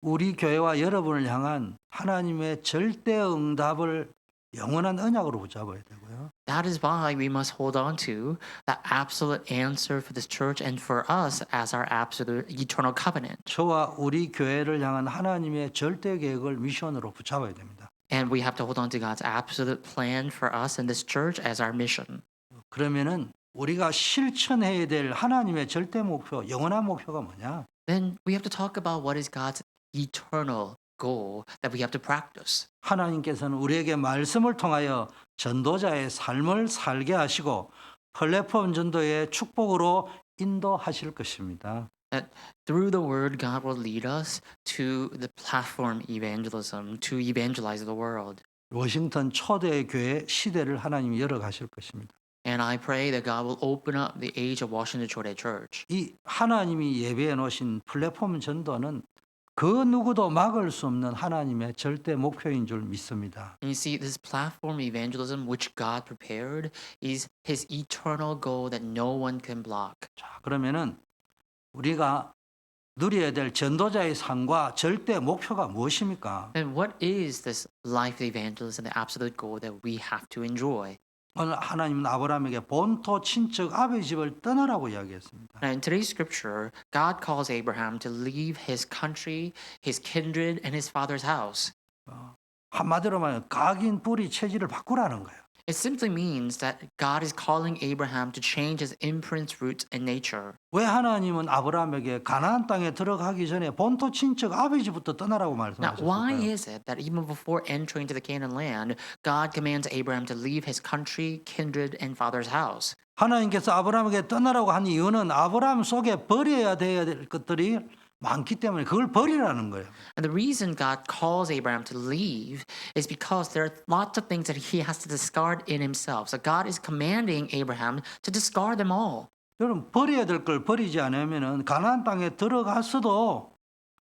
우리 교회와 여러분을 향한 하나님의 절대 응답을 영원한 언약으로 붙잡아야 되고요. That is why we must hold on to the absolute answer for this church and for us as our absolute eternal covenant. 저와 우리 교회를 향한 하나님의 절대 계획을 미션으로 붙잡아야 됩니다. And we have to hold on to God's absolute plan for us in this church as our mission. 그러면은 우리가 실천해야 될 하나님의 절대 목표, 영원한 목표가 뭐냐? Then we have to talk about what is God's eternal goal that we have to practice. 하나님께서는 우리에게 말씀을 통하여 전도자의 삶을 살게 하시고 플랫폼 전도의 축복으로 인도하실 것입니다. That through the word, God will lead us to the platform evangelism, to evangelize the world. 워싱턴 초대 교회 시대를 하나님이 열어가실 것입니다. And I pray that God will open up the age of Washington Chode Church. 이 하나님이 예배해 놓으신 플랫폼 전도는 그 누구도 막을 수 없는 하나님의 절대 목표인 줄 믿습니다. And you see, this platform evangelism which God prepared is His eternal goal that no one can block. 자, 그러면은 우리가 누려야 될 전도자의 상과 절대 목표가 무엇입니까? And what is this life evangelism, the absolute goal that we have to enjoy? 오늘 하나님은 아브라함에게 본토 친척 아버지 집을 떠나라고 이야기했습니다. Now, in today's scripture, God calls Abraham to leave his country, his kindred, and his father's house. 한마디로 말하면 각인 뿌리 체질을 바꾸라는 거예요. It simply means that God is calling Abraham to change his imprint, roots, and nature. 왜 하나님은 아브라함에게 가나안 땅에 들어가기 전에 본토 친척 아버지 집부터 떠나라고 Now, why 말씀하셨을까요? is it that even before entering to the Canaan land, God commands Abraham to leave his country, kindred, and father's house? 하나님께서 아브라함에게 떠나라고 한 이유는 아브라함 속에 버려야 돼야 될 것들이 많기 때문에 그걸 버리라는 거예요. And the reason God calls Abraham to leave is because there are lots of things that he has to discard in himself. So God is commanding Abraham to discard them all. 여러분 버려야 될 걸 버리지 않으면은 가나안 땅에 들어갔어도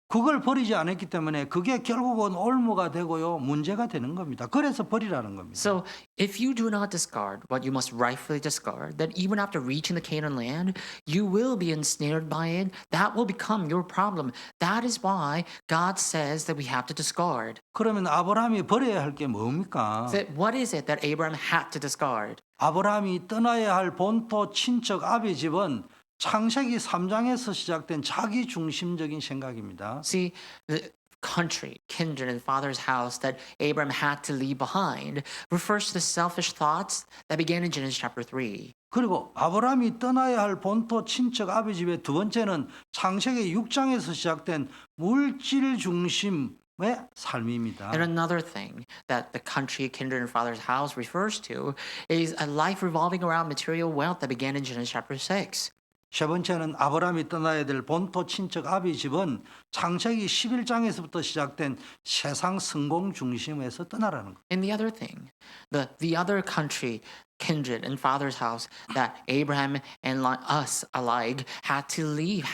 그걸 버리지 않았기 때문에 그게 결국은 올무가 되고요 문제가 되는 겁니다. 그래서 버리라는 겁니다. So if you do not discard what you must rightfully discard, then even after reaching the Canaan land, you will be ensnared by it. That will become your problem. That is why God says that we have to discard. 그러면 아브라함이 버려야 할 게 뭡니까? So what is it that Abraham had to discard? 아브라함이 떠나야 할 본토 친척 아비 집은 창세기 3장에서 시작된 자기 중심적인 생각입니다. See, the country, kindred, and father's house that Abraham had to leave behind refers to the selfish thoughts that began in Genesis chapter 3. 그리고 아브라함이 떠나야 할 본토 친척 아비 집의 두 번째는 창세기 6장에서 시작된 물질 중심의 삶입니다. And another thing that the country, kindred, and father's house refers to is a life revolving around material wealth that began in Genesis chapter 6. 세 번째는 아브라함이 떠나야 될 본토 친척 아비 집은 창세기 11장에서부터 시작된 세상 성공 중심에서 떠나라는 것. And the other thing, the other country, kindred, and father's house that Abraham and us alike have to leave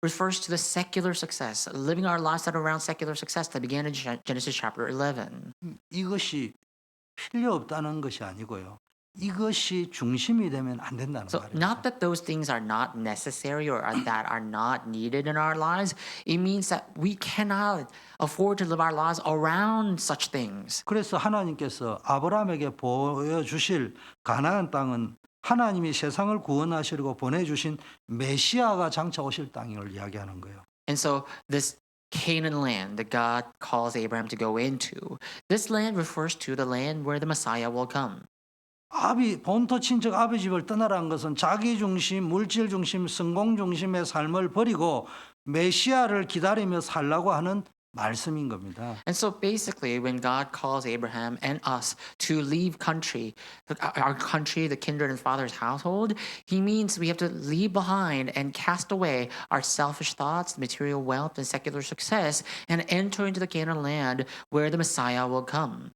refers to the secular success, living our lives that are around secular success that began in Genesis chapter 11. 이것이 필요 없다는 것이 아니고요. 이것이 중심이 되면 안 된다는 So 말이에요. not that those things are not necessary or that are not needed in our lives. It means that we cannot afford to live our lives around such things. 그래서 하나님께서 아브라함에게 보여주실 가나안 땅은 하나님이 세상을 구원하시려고 보내주신 메시아가 장차 오실 땅을 이야기하는 거예요. And so this Canaan land that God calls Abraham to go into, this land refers to the land where the Messiah will come. 본토 친척 아비 집을 떠나라는 것은 자기 중심, 물질 중심, 성공 중심의 삶을 버리고 메시아를 기다리며 살라고 하는 말씀인 겁니다. And so basically, when God calls Abraham and us to leave country, our country, the kindred and father's household, he means we have to leave behind and cast away our selfish thoughts, material wealth, and secular success, and enter into the Canaan land where the Messiah will come.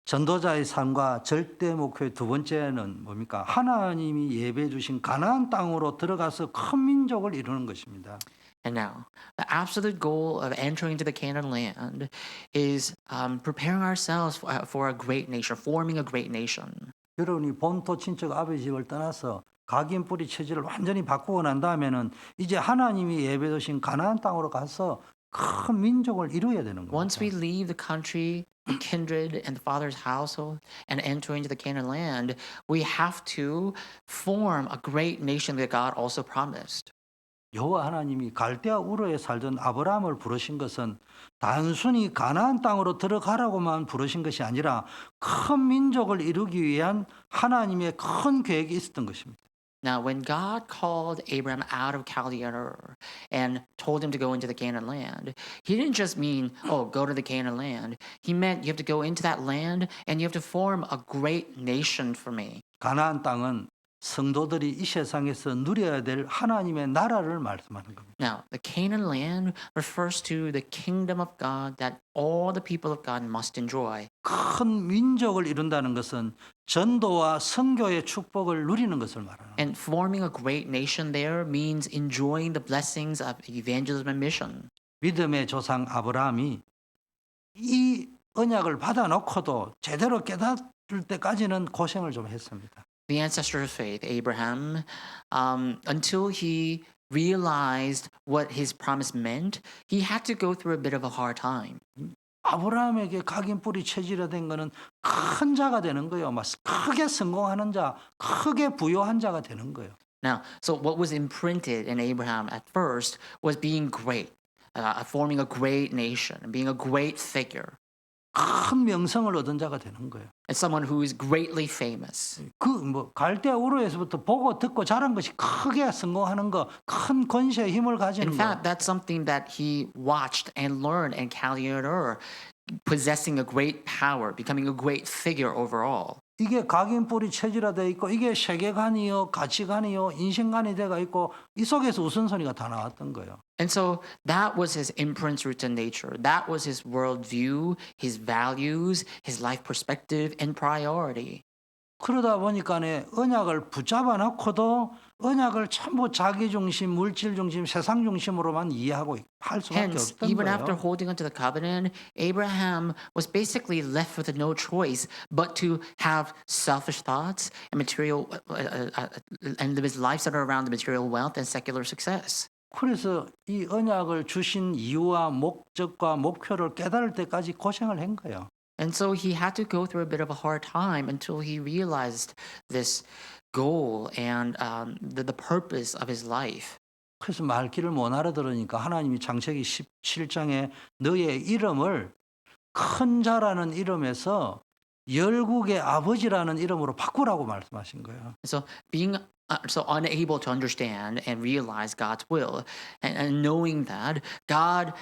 전도자의 삶과 절대 목표의 두 번째는 뭡니까? 하나님이 예배해 주신 가나안 땅으로 들어가서 큰 민족을 이루는 것입니다. And now, the absolute goal of entering into the Canaan land is preparing ourselves for a great nation, forming a great nation. 여러분이 본토 친척 아버지 집을 떠나서 각인 뿌리 체질을 완전히 바꾸고 난 다음에는 이제 하나님이 예배해 주신 가나안 땅으로 가서 큰 민족을 이루어야 되는 겁니다. Once we leave the country, the kindred, and the father's household and enter into the Canaan land, we have to form a great nation that God also promised. 여호와 하나님이 갈대아 우르에 살던 아브라함을 부르신 것은 단순히 가나안 땅으로 들어가라고만 부르신 것이 아니라 큰 민족을 이루기 위한 하나님의 큰 계획이 있었던 것입니다. Now, when God called Abraham out of Chaldea and told him to go into the Canaan land, he didn't just mean, oh, go to the Canaan land. He meant you have to go into that land and you have to form a great nation for me. 가나안 땅은 성도들이 이 세상에서 누려야 될 하나님의 나라를 말씀하는 겁니다. Now, the Canaan land refers to the kingdom of God that all the people of God must enjoy. 큰 민족을 이룬다는 것은 전도와 선교의 축복을 누리는 것을 말하는 And forming a great nation there means enjoying the blessings of evangelism and mission. 믿음의 조상 아브라함이 이 언약을 받아놓고도 제대로 깨달을 때까지는 고생을 좀 했습니다. The ancestor of faith, Abraham, until he realized what his promise meant, he had to go through a bit of a hard time. 아브라함에게 각인 뿌리 체질화 된 거는 큰 자가 되는 거예요. 막 크게 성공하는 자, 크게 부유한 자가 되는 거예요. Now, so what was imprinted in Abraham at first was being great, forming a great nation, being a great figure, 큰 명성을 얻은 자가 되는 거예요. and someone who is greatly famous. 갈대아 우르에서부터 보고 듣고 자란 것이 크게 성공하는 거, 큰 권세의 힘을 In 가지는 거. fact, that's something that he watched and learned in Chaldea, possessing a great power, becoming a great figure overall. 이게 각인 뿌리 체질화돼 있고 이게 세계관이요, 가치관이요, 인생관이 돼가 있고 이 속에서 우선순위가 다 나왔던 거예요. And so that was his imprint rooted in nature. That was his worldview, his values, his life perspective, and priority. 그러다 보니까네 언약을 붙잡아 놓고도 언약을 전부 자기 중심, 물질 중심, 세상 중심으로만 이해하고 할 수밖에 Hence, 없던 even after 거예요. holding onto the covenant, Abraham was basically left with no choice but to have selfish thoughts and material, and live his life centered around the material wealth and secular success. 그래서 이 언약을 주신 이유와 목적과 목표를 깨달을 때까지 고생을 한 거예요. And so he had to go through a bit of a hard time until he realized this goal and the purpose of his life. 그래서 말귀를 못 알아들으니까 하나님이 창세기 17장에 너의 이름을 큰 자라는 이름에서 열국의 아버지라는 이름으로 바꾸라고 말씀하신 거예요. So being so unable to understand and realize God's will, and knowing that God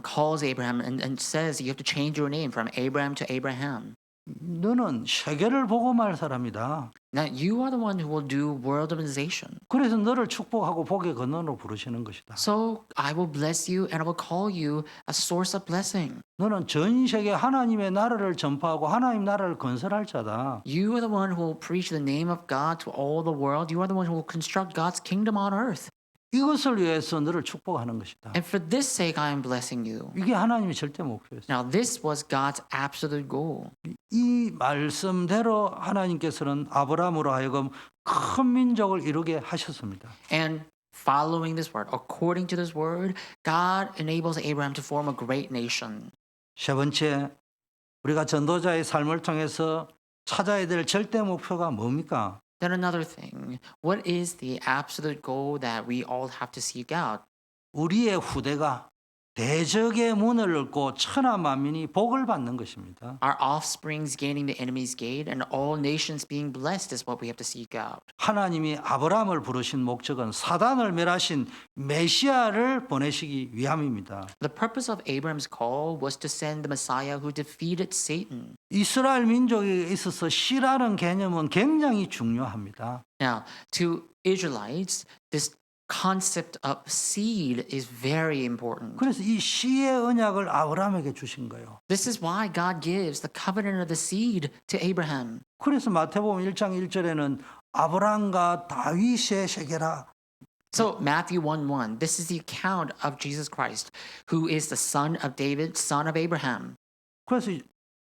calls Abraham and says you have to change your name from Abraham to Abraham. 너는 세계를 복음할 사람이다. Now you are the one who will do world organization. 그래서 너를 축복하고 복의 근원으로 부르시는 것이다. So I will bless you and I will call you a source of blessing. 너는 전 세계 하나님의 나라를 전파하고 하나님 나라를 건설할 자다. You are the one who will preach the name of God to all the world. You are the one who will construct God's kingdom on earth. 이것을 위해서 너를 축복하는 것이다. And for this sake, I am blessing you. 이게 하나님의 절대 목표였어요. Now, this was God's absolute goal. 이 말씀대로 하나님께서는 아브라함으로 하여금 큰 민족을 이루게 하셨습니다. And following this word, according to this word, God enables Abraham to form a great nation. 세 번째, 우리가 전도자의 삶을 통해서 찾아야 될 절대 목표가 뭡니까? Then another thing, what is the absolute goal that we all have to seek out? 우리의 후대가 대적의 문을 열고 천하 만민이 복을 받는 것입니다. Our offsprings gaining the enemy's gate and all nations being blessed is what we have to seek out. 하나님이 아브라함을 부르신 목적은 사단을 멸하신 메시아를 보내시기 위함입니다. The purpose of Abraham's call was to send the Messiah who defeated Satan. 이스라엘 민족에 있어서 씨라는 개념은 굉장히 중요합니다. Now, to Israelites, this concept of seed is very important. 그래서 이 씨의 언약을 아브라함에게 주신 거예요. This is why God gives the covenant of the seed to Abraham. 그래서 마태복음 1장 1절에는 아브라함과 다윗의 세계라. So Matthew 1:1, this is the account of Jesus Christ, who is the son of David, son of Abraham. 그래서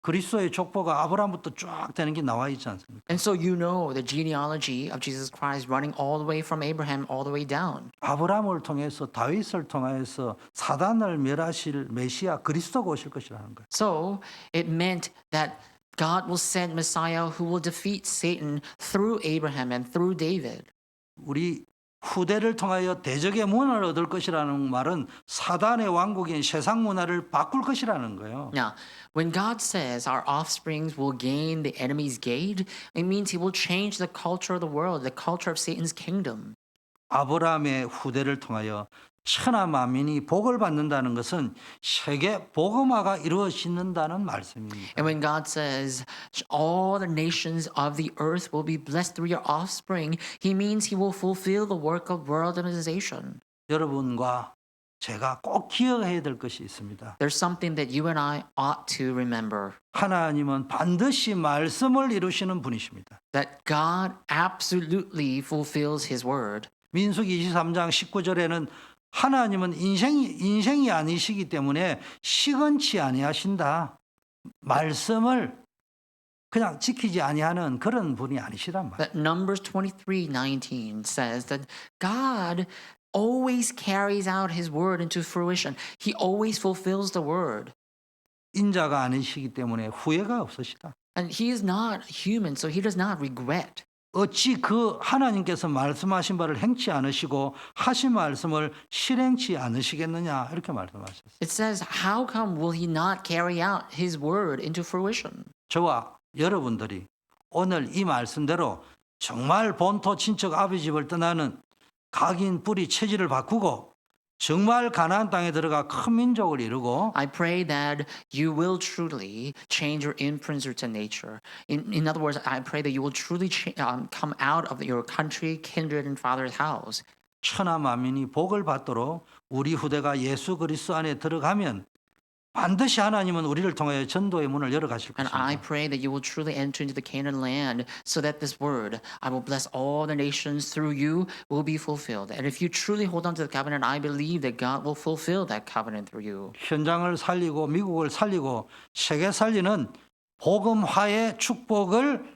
그리스도의 족보가 아브라함부터 쫙 되는 게 나와 있지 않습니까? And so you know the genealogy of Jesus Christ running all the way from Abraham all the way down. 아브라함을 통해서 다윗을 통해서 사단을 멸하실 메시아 그리스도가 오실 것이라는 거예요. So it meant that God will send Messiah who will defeat Satan through Abraham and through David. 우리 후대를 통하여 대적의 문을 얻을 것이라는 말은 사단의 왕국인 세상 문화를 바꿀 것이라는 거예요. Now, when God says our offsprings will gain the enemy's gate, it means he will change the culture of the world, the culture of Satan's kingdom. 아브라함의 후대를 통하여 천하 만민이 복을 받는다는 것은 세계 복음화가 이루어진다는 말씀입니다. And when God says all the nations of the earth will be blessed through your offspring, he means he will fulfill the work of world organization. 여러분과 제가 꼭 기억해야 될 것이 있습니다. There's something that you and I ought to remember. 하나님은 반드시 말씀을 이루시는 분이십니다. That God absolutely fulfills his word. 민수기 23장 19절에는 하나님은 인생이 아니시기 때문에 시건치 아니하신다. 말씀을 그냥 지키지 아니하는 그런 분이 아니시란 말이에요. That Numbers 23:19 says that God always carries out his word into fruition. He always fulfills the word. 인자가 아니시기 때문에 후회가 없으시다. And he is not human, so he does not regret. 어찌 그 하나님께서 말씀하신 바를 행치 않으시고 하신 말씀을 실행치 않으시겠느냐 이렇게 말씀하셨어요. It says, how come will he not carry out his word into fruition? 저와 여러분들이 오늘 이 말씀대로 정말 본토 친척 아버지 집을 떠나는 각인 뿌리 체질을 바꾸고 정말 가나안 땅에 들어가 큰 민족을 이루고 I pray that you will truly change your imprints to nature. In other words, I pray that you will truly come out of your country, kindred, and father's house. 천하 만민이 복을 받도록 우리 후대가 예수 그리스도 안에 들어가면 반드시 하나님은 우리를 통하여 전도의 문을 열어 가실 And I 것입니다. pray that you will truly enter into the Canaan land so that this word, I will bless all the nations through you, will be fulfilled. And if you truly hold on to the covenant, I believe that God will fulfill that covenant through you. 현장을 살리고 미국을 살리고 세계 살리는 복음화의 축복을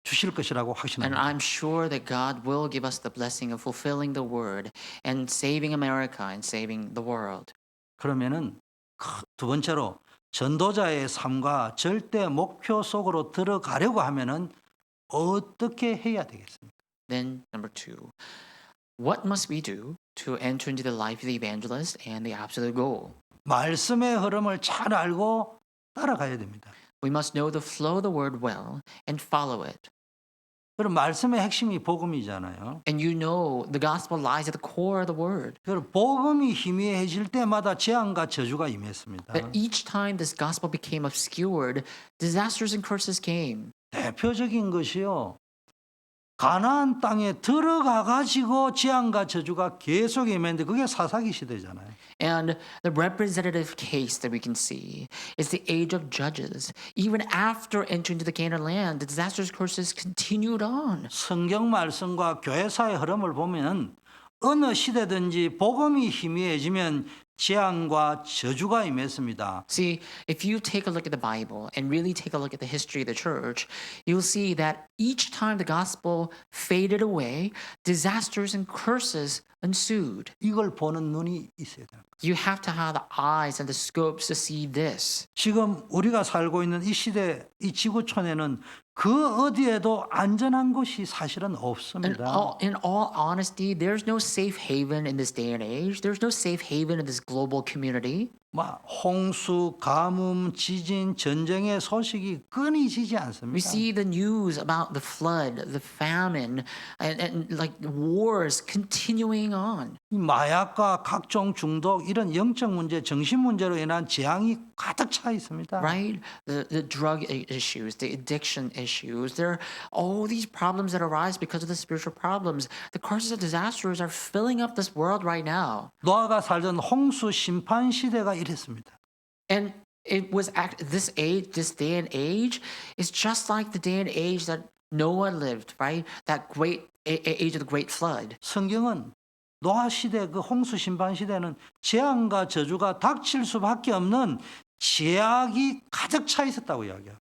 주실 것이라고 And 확신합니다. I'm sure that God will give us the blessing of fulfilling the word and saving America and saving the world. 그러면은 두 번째로 전도자의 삶과 절대 목표 속으로 들어가려고 하면은 어떻게 해야 되겠습니까? Then, number 2, what must we do to enter into the life of the evangelist and the absolute goal? 말씀의 흐름을 잘 알고 따라가야 됩니다. We must know the flow of the word well and follow it. 그럼 말씀의 핵심이 복음이잖아요. And you know the gospel lies at the core of the word. 그럼 복음이 희미해질 때마다 재앙과 저주가 임했습니다. But each time this gospel became obscured, disasters and curses came. 대표적인 것이요. 가나안 땅에 들어가 가지고 재앙과 저주가 계속 임했는데 그게 사사기 시대잖아요. And the representative case that we can see is the age of Judges. Even after entering into the Canaan land, the disasters curses continued on. 성경 말씀과 교회사의 흐름을 보면 어느 시대든지 복음이 희미해지면 재앙과 저주가 임했습니다. See, if you take a look at the Bible and really take a look at the history of the church, you'll see that each time the gospel faded away, disasters and curses ensued. 이걸 보는 눈이 있어야 돼요. You have to have the eyes and the scopes to see this. 지금 우리가 살고 있는 이 시대, 이 지구촌에는 그 어디에도 안전한 곳이 사실은 And 없습니다. in all honesty, there's no safe haven in this day and age. There's no safe haven in this global community. 막 홍수, 가뭄, 지진, 전쟁의 소식이 끊이지지 We 않습니다. see the news about the flood, the famine, and like wars continuing on. 이 마약과 각종 중독 이런 영적 문제, 정신 문제로 인한 재앙이 가득 차 있습니다. Right? The drug issues, the addiction issues. There are all these problems that arise because of the spiritual problems. The curses and disasters are filling up this world right now. 노아가 살던 홍수 심판 시대가 이랬습니다. And it was this age, this day and age, is just like the day and age that Noah lived, right? That great age of the great flood. 성경은 노아 시대 그 홍수 심판 시대는 재앙과 저주가 닥칠 수밖에 없는 죄악이 가득 차 있었다고 이야기해요.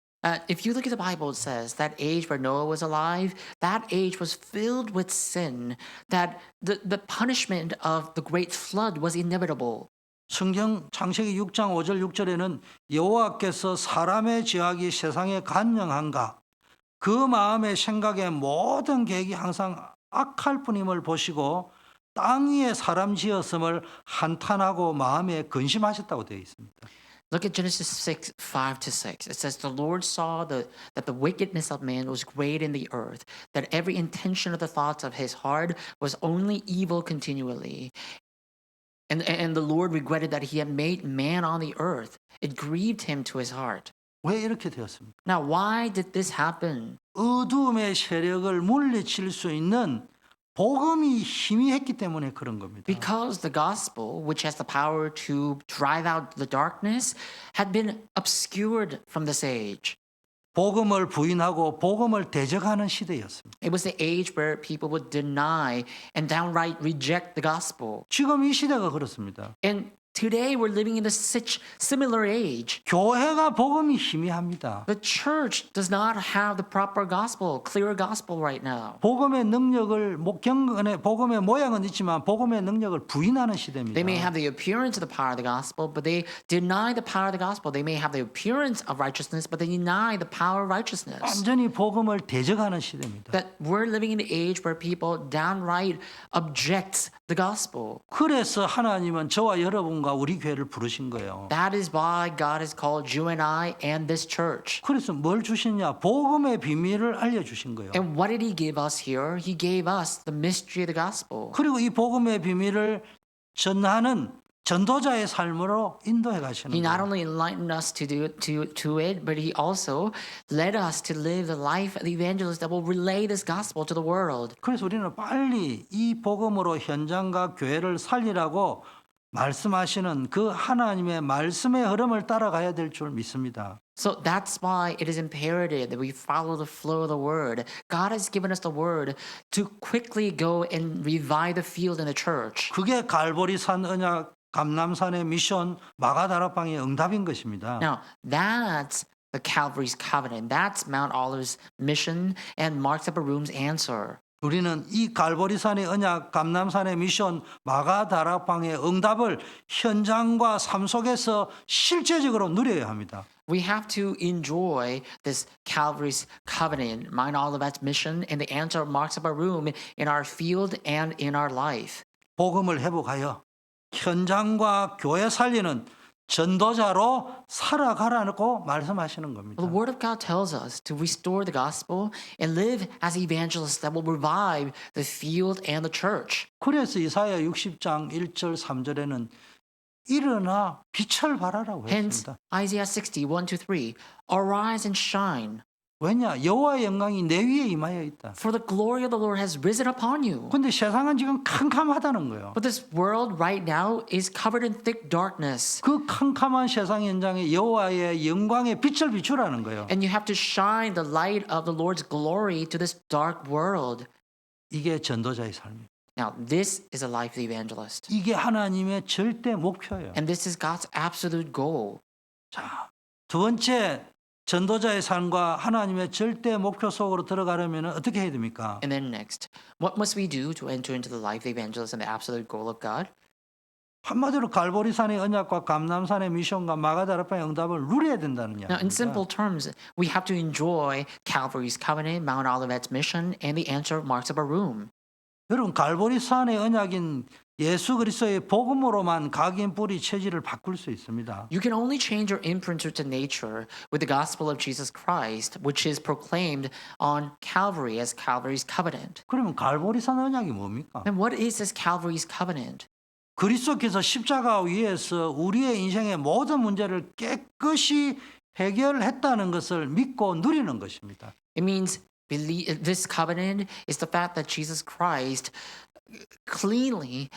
If you look at the Bible, it says that age where Noah was alive, that age was filled with sin, that the punishment of the great flood was inevitable. 성경 창세기 6장 5절 6절에는 여호와께서 사람의 죄악이 세상에 간영한가 그 마음의 생각의 모든 계획이 항상 악할 뿐임을 보시고 땅 위에 사람 지었음을 한탄하고 마음에 근심하셨다고 되어 있습니다. Look at Genesis 6, 5 to 6. It says, The Lord saw that the wickedness of man was great in the earth, that every intention of the thoughts of his heart was only evil continually. And the Lord regretted that he had made man on the earth. It grieved him to his heart. 왜 이렇게 되었습니까? Now, why did this happen? 어두움의 세력을 물리칠 수 있는 복음이 희미했기 때문에 그런 겁니다. Because the gospel, which has the power to drive out the darkness, had been obscured from this age. 복음을 부인하고 복음을 대적하는 시대였습니다. It was the age where people would deny and downright reject the gospel. 지금 이 시대가 그렇습니다. And today we're living in a similar age. 교회가 복음이 희미합니다. The church does not have the proper gospel, clear gospel right now. 복음의 능력을 경건의 복음의 모양은 있지만 복음의 능력을 부인하는 시대입니다. They may have the appearance of the power of the gospel, but they deny the power of the gospel. They may have the appearance of righteousness, but they deny the power of righteousness. 완전히 복음을 대적하는 시대입니다. That we're living in the age where people downright object the gospel. 그래서 하나님은 저와 여러분과 우리 교회를 부르신 거예요. That is why God has called you and I and this church. 그래서 뭘 주시냐? 복음의 비밀을 알려주신 거예요. And what did he give us here? He gave us the mystery of the gospel. 그리고 이 복음의 비밀을 전하는 전도자의 삶으로 인도해 가시는 He not 거예요. only enlightened us to it, but he also led us to live the life of the evangelist that will relay this gospel to the world. 그래서 우리는 빨리 이 복음으로 현장과 교회를 살리라고 말씀하시는 그 하나님의 말씀의 흐름을 따라가야 될 줄 믿습니다. So that's why it is imperative that we follow the flow of the word. God has given us the word to quickly go and revive the field in the church. 그게 갈보리산 언약 감람산의 미션 마가다락방의 응답인 것입니다. Now, that's the Calvary's covenant. That's Mount Olive's mission and Mark's upper room's answer. 우리는 이 갈보리산의 언약 감람산의 미션 마가다락방의 응답을 현장과 삶 속에서 실제적으로 누려야 합니다. We have to enjoy this Calvary's covenant, Mount Olivet's mission, and the answer of Mark's upper room in our field and in our life. 복음을 회복하여 현장과 교회 살리는 전도자로 살아가라고 말씀하시는 겁니다. The Word of God tells us to restore the gospel and live as evangelists that will revive the field and the church. 그래서 이사야 60장 1절 3절에는 일어나 빛을 발하라고 Hence, 했습니다. Isaiah 60, 1-3, Arise and shine, 왜냐? 여호와의 영광이 내 위에 임하여 있다. for the glory of the Lord has risen upon you. 근데 세상은 지금 캄캄하다는 거예요. But this world right now is covered in thick darkness. 그 캄캄한 세상 현장에 여호와의 영광의 빛을 비추라는 거예요. And you have to shine the light of the Lord's glory to this dark world. 이게 전도자의 삶이에요. Now, this is a life of the evangelist. 이게 하나님의 절대 목표예요. And this is God's absolute goal. 자, 두 번째 전도자의 삶과 하나님의 절대 목표 속으로 들어가려면 어떻게 해야 됩니까? And then next, what must we do to enter into the life of evangelism, the absolute goal of God? 한마디로 갈보리산의 언약과 감남산의 미션과 마가다락방의 응답을 누려야 된다는 Now, in simple 이야기입니다. terms, we have to enjoy Calvary's covenant, Mount Olivet's mission, and the answer of Mark's upper room. 여러분 갈보리산의 언약인 예수 그리스도의 복음으로만 각인 뿌리 체질을 바꿀 수 있습니다. You can only change your imprint to nature with the gospel of Jesus Christ, which is proclaimed on Calvary as Calvary's covenant. 그러면 갈보리산 언약이 뭡니까? And what is this Calvary's covenant? 그리스도께서 십자가 위에서 우리의 인생의 모든 문제를 깨끗이 해결했다는 것을 믿고 누리는 것입니다. It means this covenant is the fact that Jesus Christ cleanly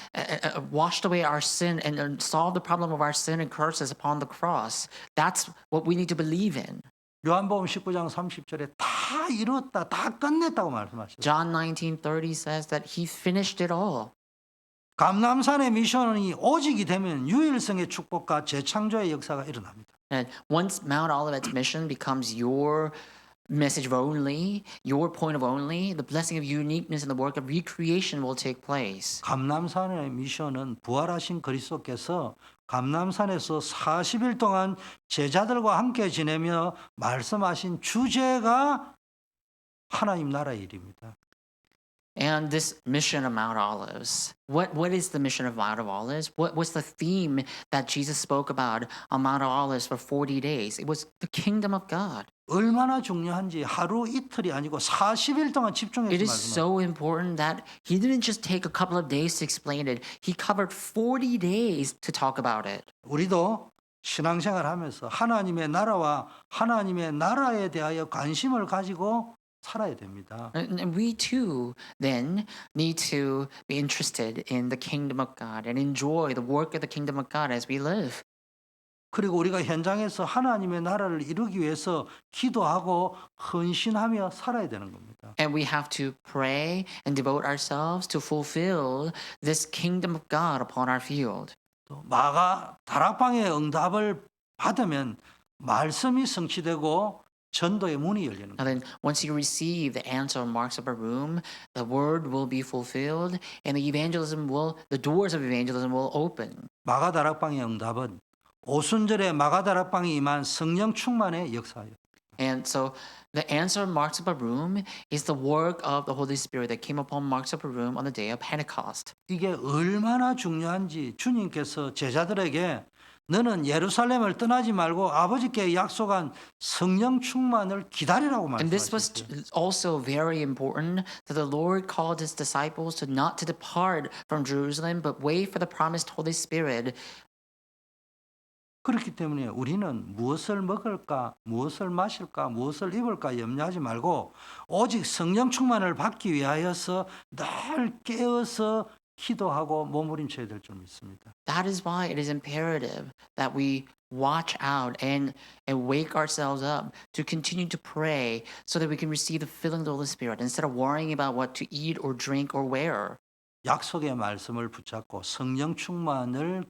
washed away our sin and solved the problem of our sin and curses upon the cross. That's what we need to believe in. 요한복음 19장 30절에 다 이루었다, 다 끝냈다고 말씀하셨어요. John 19:30 says that he finished it all. 감남산의 미션이 오직이 되면 유일성의 축복과 재창조의 역사가 일어납니다. And once Mount Olivet's mission becomes your message of only, your point of only, the blessing of uniqueness and the work of recreation will take place. 감남산의 미션은 부활하신 그리스도께서 감남산에서 40일 동안 제자들과 함께 지내며 말씀하신 주제가 하나님 나라의 일입니다. And this mission of Mount Olives, what is the mission of Mount Olives? What was the theme that Jesus spoke about on Mount Olives for 40 days? It was the kingdom of God. 얼마나 중요한지 하루 이틀이 아니고 40일 동안 집중해서 It is 말씀하셨어요. so important that he didn't just take a couple of days to explain it. He covered 40 days to talk about it. 우리도 신앙생활 하면서 하나님의 나라와 하나님의 나라에 대하여 관심을 가지고 살아야 됩니다. And we too then need to be interested in the kingdom of God and enjoy the work of the kingdom of God as we live. 그리고 우리가 현장에서 하나님의 나라를 이루기 위해서 기도하고 헌신하며 살아야 되는 겁니다. And we have to pray and devote ourselves to fulfill this kingdom of God upon our field. 또 마가 다락방의 응답을 받으면 말씀이 성취되고 전도의 문이 열리는 Now 거예요. then, once you receive the answer of Mark's upper room, the word will be fulfilled, and the doors of evangelism will open. 마가 다락방의 응답은 오순절에 마가 다락방이 임한 성령 충만의 역사예요. And so, the answer of Mark's upper room is the work of the Holy Spirit that came upon Mark's upper room on the day of Pentecost. 이게 얼마나 중요한지 주님께서 제자들에게 너는 예루살렘을 떠나지 말고 아버지께 약속한 성령 충만을 기다리라고 And this was 말씀하셨어요. also very important that the Lord called his disciples to not to depart from Jerusalem, but wait for the promised Holy Spirit. 그렇기 때문에 우리는 무엇을 먹을까, 무엇을 마실까, 무엇을 입을까 염려하지 말고 오직 성령 충만을 받기 위하여서 늘 깨어서 기도하고 몸부림쳐야 될 줄 믿습니다. That is why it is imperative that we watch out and wake ourselves up to continue to pray so that we can receive the filling of the Holy Spirit instead of worrying about what to eat or drink or wear. 약속의 말씀을 붙잡고 성령 충만을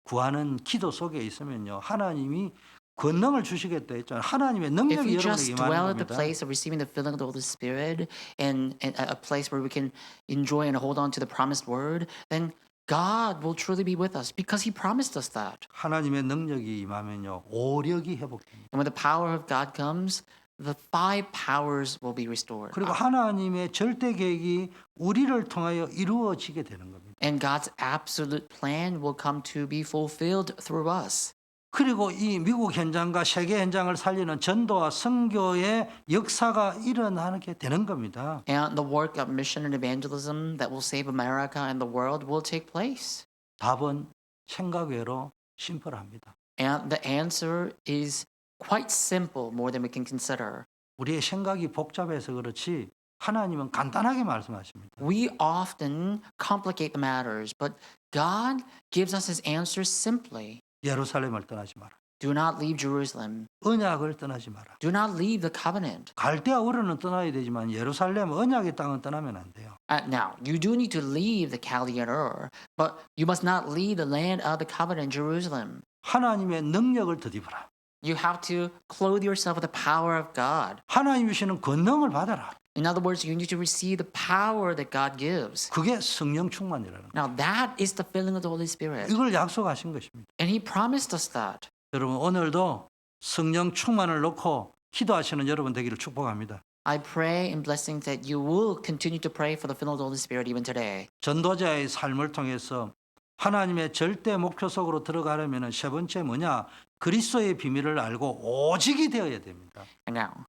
구하는 기도 속에 있으면요. 하나님이 권능을 주시겠다 했잖아요. 하나님의 If 능력이 we 여러분에게 just 임하는 dwell at the 겁니다. place of receiving the filling of the Holy Spirit and a place where we can enjoy and hold on to the promised word, then God will truly be with us because he promised us that. 하나님의 능력이 임하면요. 오력이 회복됩니다. And when the power of God comes, the 5 powers will be restored. 그리고 하나님의 절대 계획이 우리를 통하여 이루어지게 되는 겁니다. And God's absolute plan will come to be fulfilled through us. 그리고 이 미국 현장과 세계 현장을 살리는 전도와 선교의 역사가 일어나게 되는 겁니다. And the work of mission and evangelism that will save America and the world will take place. 답은 생각 외로 심플합니다. And the answer is quite simple, more than we can consider. 우리의 생각이 복잡해서 그렇지 하나님은 간단하게 말씀하십니다. We often complicate the matters, but God gives us his answers simply. 예루살렘을 떠나지 마라. Do not leave Jerusalem. 언약을 떠나지 마라. Do not leave the covenant. 갈대아 우르는 떠나야 되지만 예루살렘 언약의 땅은 떠나면 안 돼요. Now, you do need to leave the Chaldean Ur, but you must not leave the land of the covenant, Jerusalem. 하나님의 능력을 덧입어라. You have to clothe yourself with the power of God. 하나님 주시는 권능을 받아라. In other words, you need to receive the power that God gives. 그게 성령 충만이라는 거예요. Now that is the filling of the Holy Spirit. 이걸 약속하신 것입니다. And He promised us that. 여러분 오늘도 성령 충만을 놓고 기도하시는 여러분 되기를 축복합니다. I pray and blessings that you will continue to pray for the filling of the Holy Spirit even today. 전도자의 삶을 통해서 하나님의 절대 목표 속으로 들어가려면 세 번째 뭐냐? 그리스도의 비밀을 알고 오직이 되어야 됩니다. And now,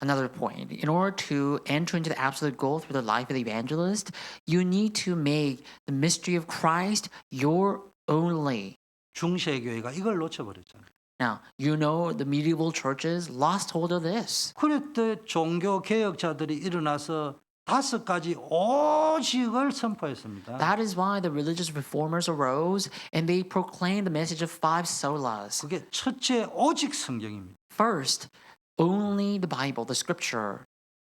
another point. In order to enter into the absolute goal through the life of the evangelist, you need to make the mystery of Christ your only. 중세교회가 이걸 놓쳐버렸잖아요. Now, you know the medieval churches lost hold of this. 그때 종교 개혁자들이 일어나서 5가지 오직을 선포했습니다. That is why the religious reformers arose and they proclaimed the message of 5 solas. 그게 첫째 오직 성경입니다. First, only the Bible, the scripture.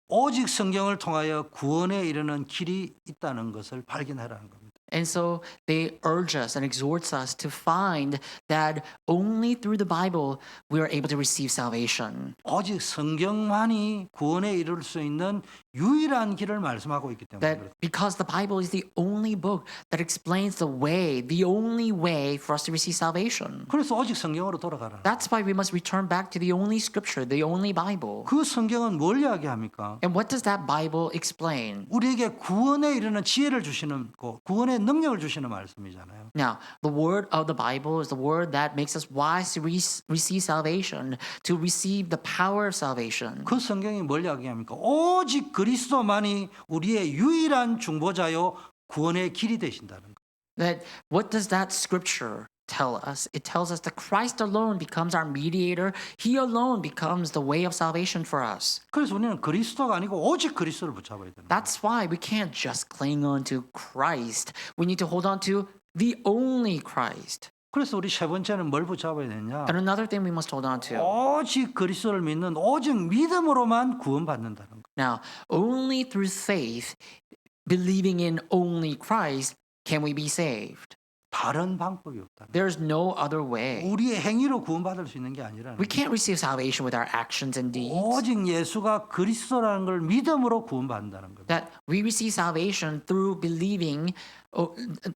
오직 성경을 통하여 구원에 이르는 길이 있다는 것을 발견하라는 겁니다. And so they urge us and exhort us to find that only through the Bible we are able to receive salvation. 오직 성경만이 구원에 이를 수 있는 유일한 길을 말씀하고 있기 때문에 That because the Bible is the only book that explains the way, the only way for us to receive salvation. 그래서 오직 성경으로 돌아가라. That's why we must return back to the only scripture, the only Bible. 그 성경은 뭘 이야기합니까? And what does that Bible explain? 우리에게 구원에 이르는 지혜를 주시는 거, 구원의 능력을 주시는 말씀이잖아요. Now, the word of the Bible is the word that makes us wise to receive salvation, to receive the power of salvation. 그 성경이 뭘 이야기합니까? 오직 그리스도만이 우리의 유일한 중보자요 구원의 길이 되신다는 거. That what does that scripture tell us? It tells us that Christ alone becomes our mediator. He alone becomes the way of salvation for us. 그래서 우리는 그리스도가 아니고 오직 그리스도를 붙잡아야 되는 거예요. That's why we can't just cling on to Christ. We need to hold on to the only Christ. 그래서 우리 세 번째는 뭘 붙잡아야 되냐? And another thing we must hold on to. 오직 그리스도를 믿는 오직 믿음으로만 구원받는다는 거. Now, only through faith, believing in only Christ, can we be saved. 다른 방법이 없다. There's no other way. 우리의 행위로 구원받을 수 있는 게 아니라는 We 거예요. can't receive salvation with our actions and deeds. 오직 예수가 그리스도라는 걸 믿음으로 구원받는다는 겁니다. That we receive salvation through believing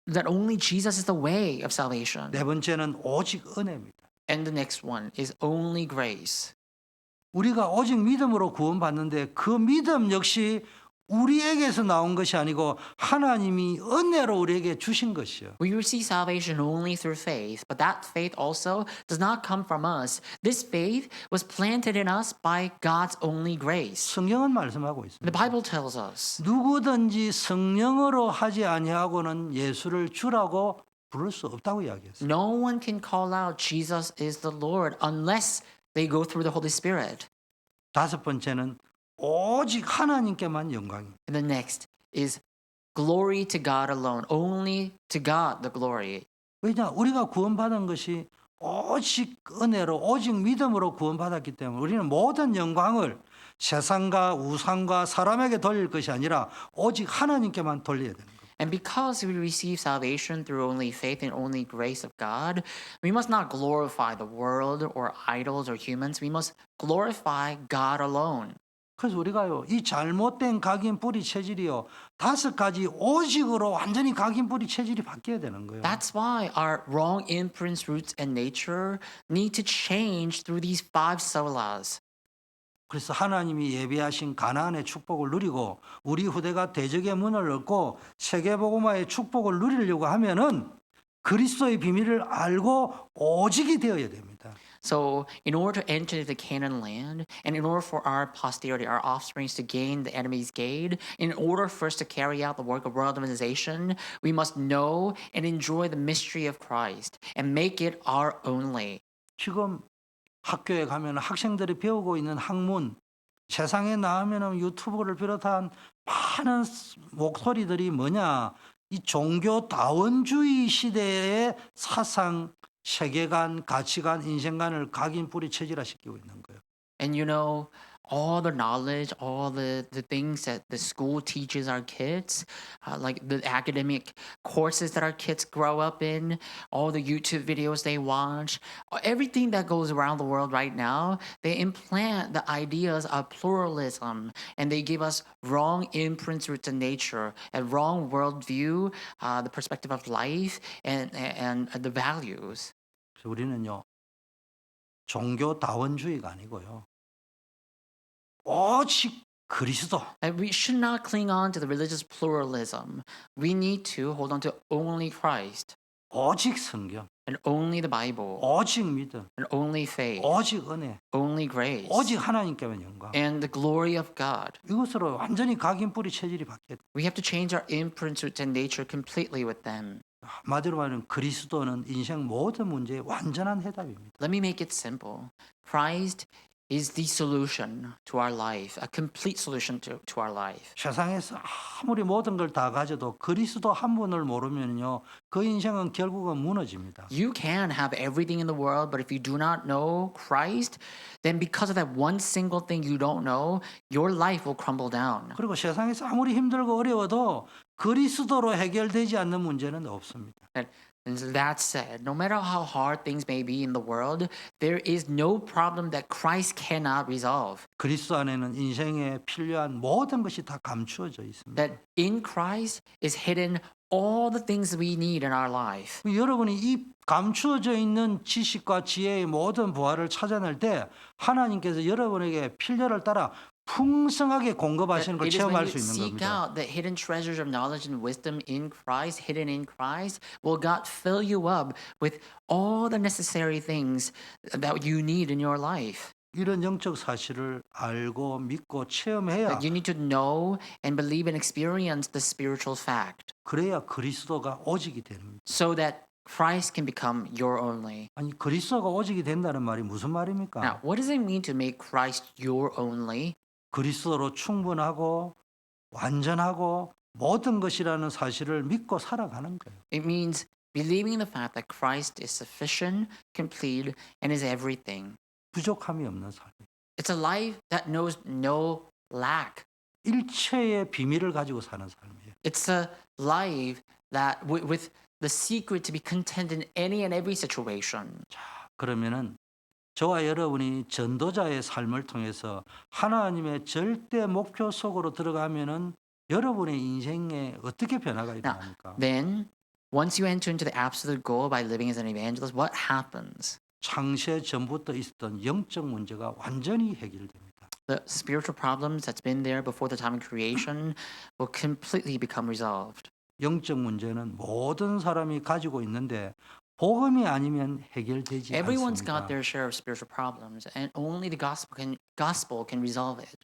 that only Jesus is the way of salvation. 네 번째는 오직 은혜입니다. And the next one is only grace. 우리가 오직 믿음으로 구원받는데 그 믿음 역시 우리에게서 나온 것이 아니고 하나님이 은혜로 우리에게 주신 것이요. We receive salvation only through faith, but that faith also does not come from us. This faith was planted in us by God's only grace. 성경은 말씀하고 The 있습니다. Bible tells us 누구든지 성령으로 하지 아니하고는 예수를 주라고 부를 수 없다고 이야기했어요. no one can call out Jesus is the Lord unless they go through the Holy Spirit. 다섯 번째는 오직 하나님께만 영광입니다. And the next is glory to God alone. Only to God the glory. 왜냐? 우리가 구원받은 것이 오직 은혜로 오직 믿음으로 구원받았기 때문에 우리는 모든 영광을 세상과 우상과 사람에게 돌릴 것이 아니라 오직 하나님께만 돌려야 되는 거예요. And because we receive salvation through only faith and only grace of God, we must not glorify the world or idols or humans. We must glorify God alone. 그래서 우리가요, 이 잘못된 각인 뿌리 체질이요, 5가지 오직으로 완전히 각인 뿌리 체질이 바뀌어야 되는 거예요. That's why our wrong imprints, roots, and nature need to change through these 5 solas. 그래서 하나님이 예비하신 가나안의 축복을 누리고 우리 후대가 대적의 문을 열고 세계복음화의 축복을 누리려고 하면은 그리스도의 비밀을 알고 오직이 되어야 됩니다. So, in order to enter the Canaan land, and in order for our posterity, our offsprings to gain the enemy's gate, in order for us to carry out the work of world organization, we must know and enjoy the mystery of Christ and make it our only. 지금 학교에 가면 학생들이 배우고 있는 학문, 세상에 나오면 유튜브를 비롯한 많은 목소리들이 뭐냐? 이 종교 다원주의 시대의 사상, 세계관, 가치관, 인생관을 각인 뿌리 체질화시키고 있는 거예요. And you know, all the knowledge, all the things that the school teaches our kids, like the academic courses that our kids grow up in, all the YouTube videos they watch, everything that goes around the world right now, they implant the ideas of pluralism and they give us wrong imprints to nature, a wrong worldview, the perspective of life, and the values. 그래서 우리는요, 종교 다원주의가 아니고요, 오직 그리스도, And we should not cling on to the religious pluralism. We need to hold on to only Christ 오직 성경, and only the Bible 오직 믿음, and only faith, 오직 은혜, only grace, 오직 하나님께만 영광. and the glory of God. 이것으로 완전히 각인 뿌리 체질이 바뀌어야 돼. We have to change our imprint to nature completely with them. 한마디로 말하면 그리스도는 인생 모든 문제의 완전한 해답입니다. Let me make it simple. Christ is the solution to our life, a complete solution to our life. 세상에서 아무리 모든 걸 다 가져도 그리스도 한 분을 모르면요, 그 인생은 결국은 무너집니다. You can have everything in the world, but if you do not know Christ, then because of that one single thing you don't know, your life will crumble down. 그리고 세상에서 아무리 힘들고 어려워도 그리스도로 해결되지 않는 문제는 없습니다. And that said, no matter how hard things may be in the world, there is no problem that Christ cannot resolve. 그리스도 안에는 인생에 필요한 모든 것이 다 감추어져 있습니다. That in Christ is hidden all the things we need in our life. 여러분이 이 감추어져 있는 지식과 지혜의 모든 부활을 찾아낼 때 하나님께서 여러분에게 필요를 따라 풍성하게 공급하시는 걸 It is when 체험할 you 수 있는 seek 겁니다. out the hidden treasures of knowledge and wisdom in Christ, hidden in Christ, will God fill you up with all the necessary things that you need in your life. 이런 영적 사실을 알고 믿고 체험해야 That you need to know and believe and experience the spiritual fact, 그래야 그리스도가 오직이 됩니다. so that Christ can become your only. 아니 그리스도가 오직이 된다는 말이 무슨 말입니까? Now, what does it mean to make Christ your only? 그리스도로 충분하고 완전하고 모든 것이라는 사실을 믿고 살아가는 거예요. It means believing the fact that Christ is sufficient, complete, and is everything. 부족함이 없는 삶. It's a life that knows no lack. 일체의 비밀을 가지고 사는 삶이에요. It's a life that with the secret to be content in any and every situation. 그러면은 저와 여러분이 전도자의 삶을 통해서 하나님의 절대 목표 속으로 들어가면은 여러분의 인생에 어떻게 변화가 일어납니까? Then, once you enter into the absolute goal by living as an evangelist, what happens? 창세 전부터 있었던 영적 문제가 완전히 해결됩니다. The spiritual problems that's been there before the time of creation will completely become resolved. 영적 문제는 모든 사람이 가지고 있는데 복음이 아니면 해결되지 Everyone's got 않습니다. their share of spiritual problems, and only the gospel can resolve it.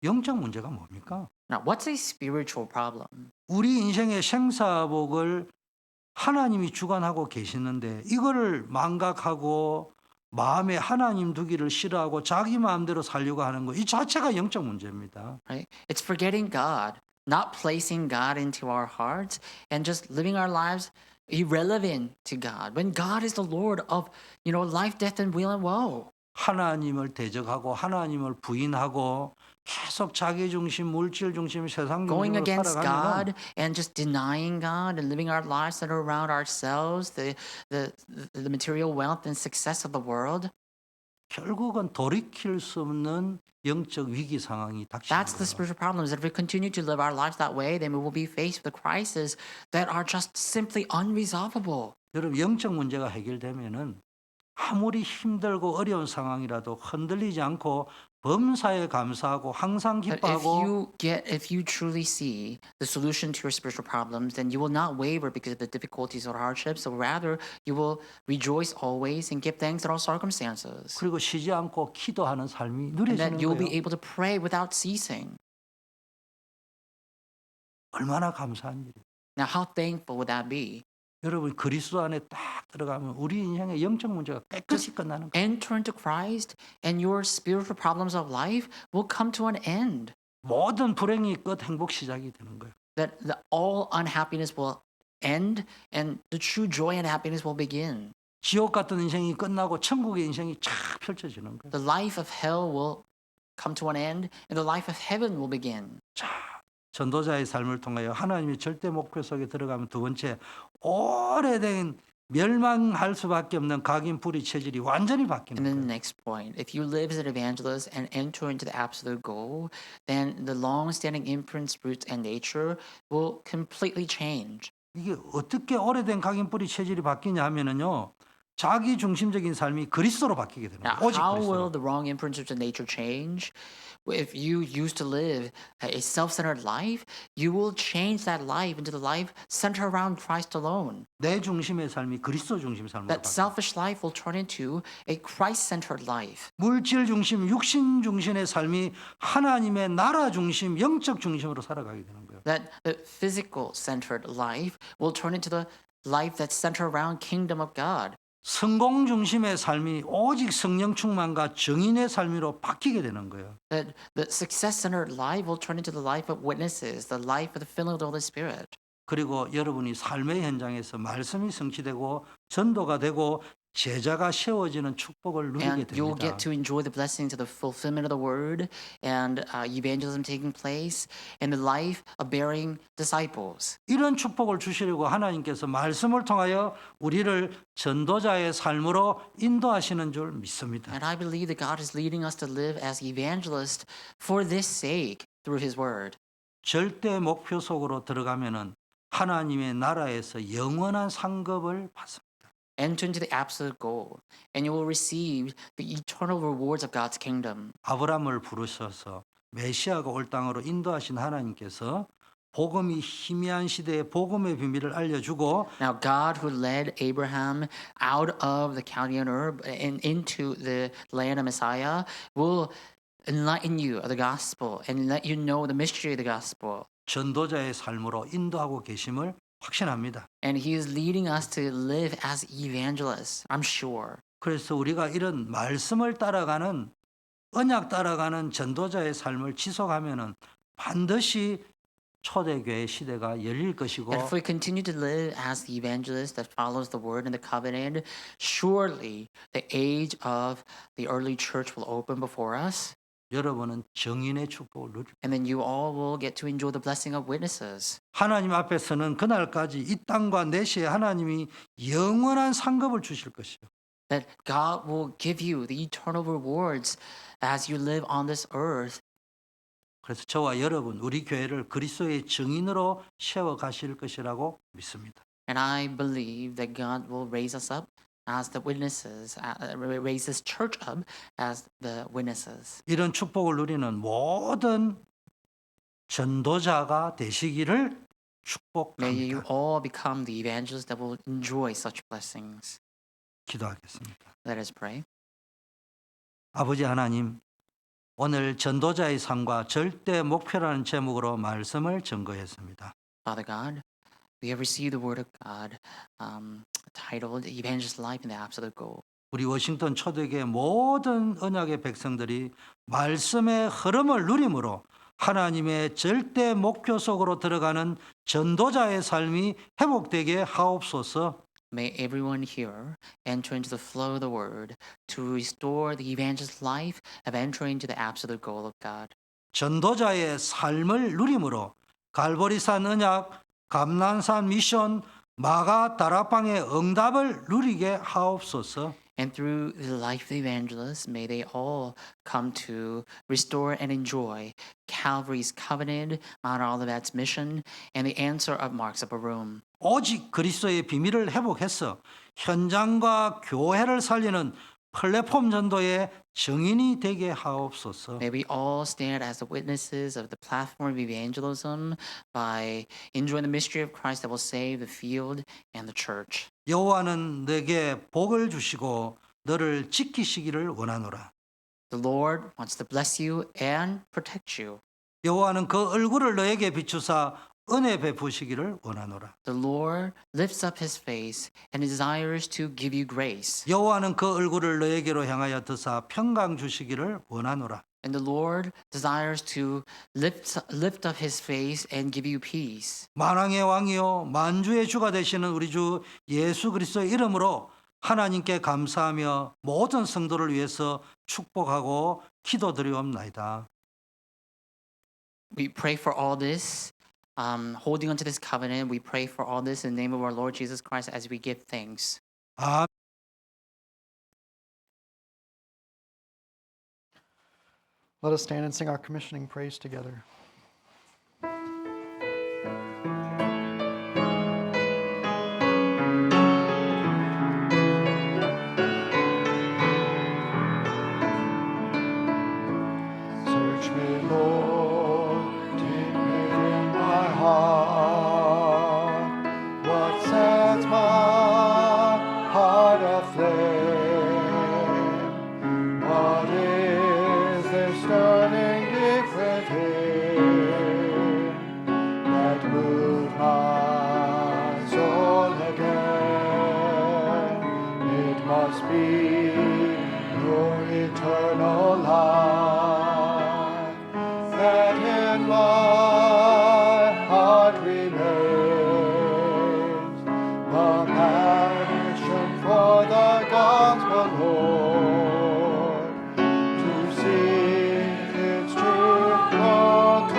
영적 문제가 뭡니까? Now, what's a spiritual problem? 우리 인생의 생사복을 하나님이 주관하고 계시는데 이거를 망각하고 마음에 하나님 두기를 싫어하고 자기 마음대로 살려고 하는 거 이 자체가 영적 문제입니다. Right? It's forgetting God, not placing God into our hearts, and just living our lives irrelevant to God. When God is the Lord of, life, death, and will and woe. 하나님을 대적하고 하나님을 부인하고 계속 자기 중심, 물질 중심, 세상 Going 중심으로 against 살아가면 God and just denying God and living our lives that are around ourselves, the material wealth and success of the world. 결국은 돌이킬 수 없는 영적 위기 상황이 닥치는 That's the 거예요. spiritual problem. Is that if we continue to live our lives that way, then we will be faced with crises that are just simply unresolvable. 여러분 영적 문제가 해결되면은 아무리 힘들고 어려운 상황이라도 흔들리지 않고 범사에 감사하고 항상 But 기뻐하고 if you truly see the solution to your spiritual problems, then you will not waver because of the difficulties or hardships. So rather, you will rejoice always and give thanks in all circumstances. 그리고 쉬지 않고 기도하는 삶이 And 누려지는 that you'll be 거예요. able to pray without ceasing. 얼마나 감사한 일이에요. Now, how thankful would that be? 여러분 그리스도 안에 딱 들어가면 우리 인생의 영적 문제가 깨끗이 끝나는 거예요. Enter into Christ, and your spiritual problems of life will come to an end. 모든 불행이 끝 행복 시작이 되는 거예요. That all unhappiness will end, and the true joy and happiness will begin. 지옥 같은 인생이 끝나고 천국의 인생이 쫙 펼쳐지는 거예요. The life of hell will come to an end and the life of heaven will begin. 전도자의 삶을 통하여 하나님의 절대 목표 속에 들어가면 두 번째, 오래된 멸망할 수밖에 없는 각인 불의 체질이 완전히 바뀌는 And then the 거예요. next point, if you live as an evangelist and enter into the absolute goal, then the long-standing imprints, roots, and nature will completely change. 이게 어떻게 오래된 각인 불의 체질이 바뀌냐 하면은요, 자기 중심적인 삶이 그리스도로 바뀌게 되는 Now, 거예요. 오직 how 그리스도로. will the wrong imprints of the nature change? If you used to live a self-centered life, you will change that life into the life centered around Christ alone. 내 중심의 삶이 그리스도 중심 삶으로 That 바뀌는 selfish life will turn into a Christ-centered life. 물질 중심, 육신 중심의 삶이 하나님의 나라 중심, 영적 중심으로 살아가게 되는 거예요. That the physical-centered life will turn into the life that's centered around kingdom of God. 성공 중심의 삶이 오직 성령 충만과 정인의 삶으로 바뀌게 되는 거예요. That the success-centered life will turn into the life of witnesses, the life of the filling of the Holy Spirit. 그리고 여러분이 삶의 현장에서 말씀이 성취되고 전도가 되고 제자가 세워지는 축복을 누리게 And you'll 됩니다. get to enjoy the blessings of the fulfillment of the word and evangelism taking place and the life of bearing disciples. 이런 축복을 주시려고 하나님께서 말씀을 통하여 우리를 전도자의 삶으로 인도하시는 줄 믿습니다. And I believe that God is leading us to live as evangelists for this sake through His word. 절대 목표 속으로 들어가면은 하나님의 나라에서 영원한 상급을 받습니다. Enter into the absolute goal, and you will receive the eternal rewards of God's kingdom. 아브라함을 부르셔서 메시아가 올 땅으로 인도하신 하나님께서 복음이 희미한 시대에 복음의 비밀을 알려주고 Now, God who led Abraham out of the Chaldean Ur and into the land of Messiah will enlighten you of the gospel and let you know the mystery of the gospel. 전도자의 삶으로 인도하고 계심을 확신합니다. And He is leading us to live as evangelists, I'm sure. 그래서 우리가 이런 말씀을 따라가는 언약 따라가는 전도자의 삶을 지속하면은 반드시 초대교회 시대가 열릴 것이고 And if we continue to live as the evangelist that follows the word and the covenant, surely the age of the early church will open before us. 여러분은 정인의 축복을 누릴 And then you all will get to enjoy the blessing of witnesses. 하나님 앞에서는 그날까지 이 땅과 내시에 하나님이 영원한 상급을 주실 것이요. That God will give you the eternal rewards as you live on this earth. 그래서 저와 여러분 우리 교회를 그리스도의 증인으로 세워 가실 것이라고 믿습니다. And I believe that God will raise us up as the witnesses, raise His church up as the witnesses. 이런 축복을 누리는 모든 전도자가 되시기를 May you 축복합니다. all become the evangelists that will enjoy such blessings. 기도하겠습니다. Let us pray. 아버지 하나님, 오늘 전도자의 삶과 절대 목표라는 제목으로 말씀을 증거했습니다. Father God, we have received the word of God titled Evangelist Life in the Absolute Goal. 우리 워싱턴 초대교회 모든 언약의 백성들이 말씀의 흐름을 누림으로 하나님의 절대 목표 속으로 들어가는 전도자의 삶이 회복되게 하옵소서. May everyone here enter into the flow of the word to restore the evangelist life of entering into the absolute goal of God. 전도자의 삶을 누림으로 갈보리산 언약, 감난산 미션, 마가 다락방의 응답을 누리게 하옵소서. And through the life of the evangelists, may they all come to restore and enjoy Calvary's covenant, Mount Olivet's mission, and the answer of Mark's upper room. 오직 그리스도의 비밀을 회복해서 현장과 교회를 살리는 플랫폼 전도의 증인이 되게 하옵소서. May we all stand as the witnesses of the platform of evangelism by enjoying the mystery of Christ that will save the field and the church. 여호와는 내게 복을 주시고 너를 지키시기를 원하노라. The Lord wants to bless you and protect you. 여호와는 그 얼굴을 너에게 비추사 은혜 베푸시기를 원하노라. The Lord lifts up his face and desires to give you grace. 여호와는 그 얼굴을 너에게로 향하여 드사 평강 주시기를 원하노라. And the Lord desires to lift up his face and give you peace. 만왕의 왕이요 만주의 주가 되시는 우리 주 예수 그리스도의 이름으로 하나님께 감사하며 모든 성도를 위해서 축복하고 기도드리옵나이다. We pray for all this, holding onto this covenant. We pray for all this in the name of our Lord Jesus Christ as we give thanks. 아멘. Let us stand and sing our commissioning praise together. Search me, Lord, take me in my heart. What sets my heart aflame? What is this stirring deep within that moves my soul again? It must be your eternal life that in my heart remains. The passion for the gospel, Lord, to see its truth proclaimed,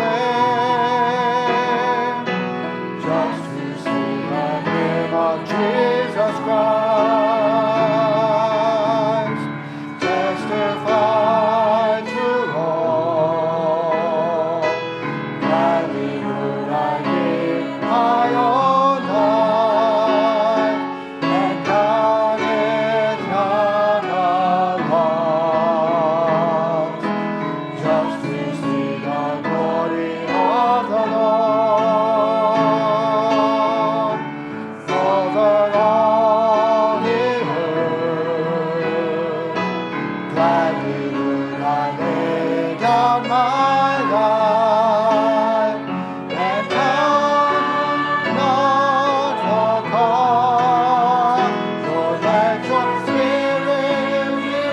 just to see the name of Jesus Christ, testify to all. Gladly would I give my own life and count it not a loss, just to see the glory of the Lord over all the earth. Gladly would I lay down my life and count not for cost. Lord, let your spirit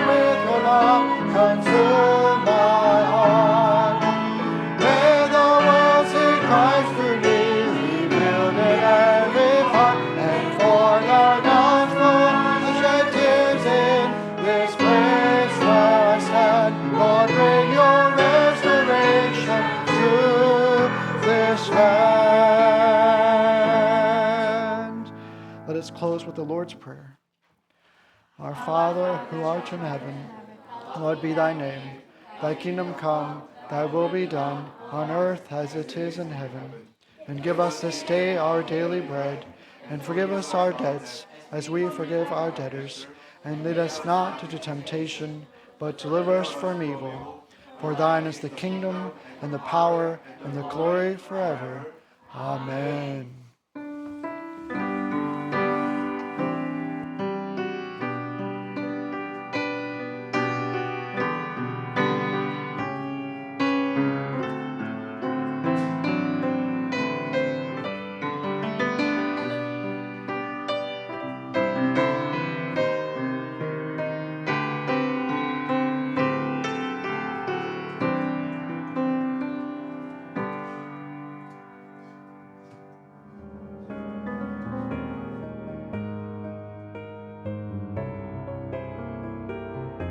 with your love consume my heart. May the world see Christ through me, revealed in every part, and for the gospel shed tears in this place where I stand. Lord, bring your restoration through this land. Let us close with the Lord's Prayer. Our Father, who art in heaven, hallowed be thy name. Thy kingdom come, thy will be done, on earth as it is in heaven. And give us this day our daily bread, and forgive us our debts, as we forgive our debtors. And lead us not into temptation, but deliver us from evil. For thine is the kingdom, and the power, and the glory forever. Amen.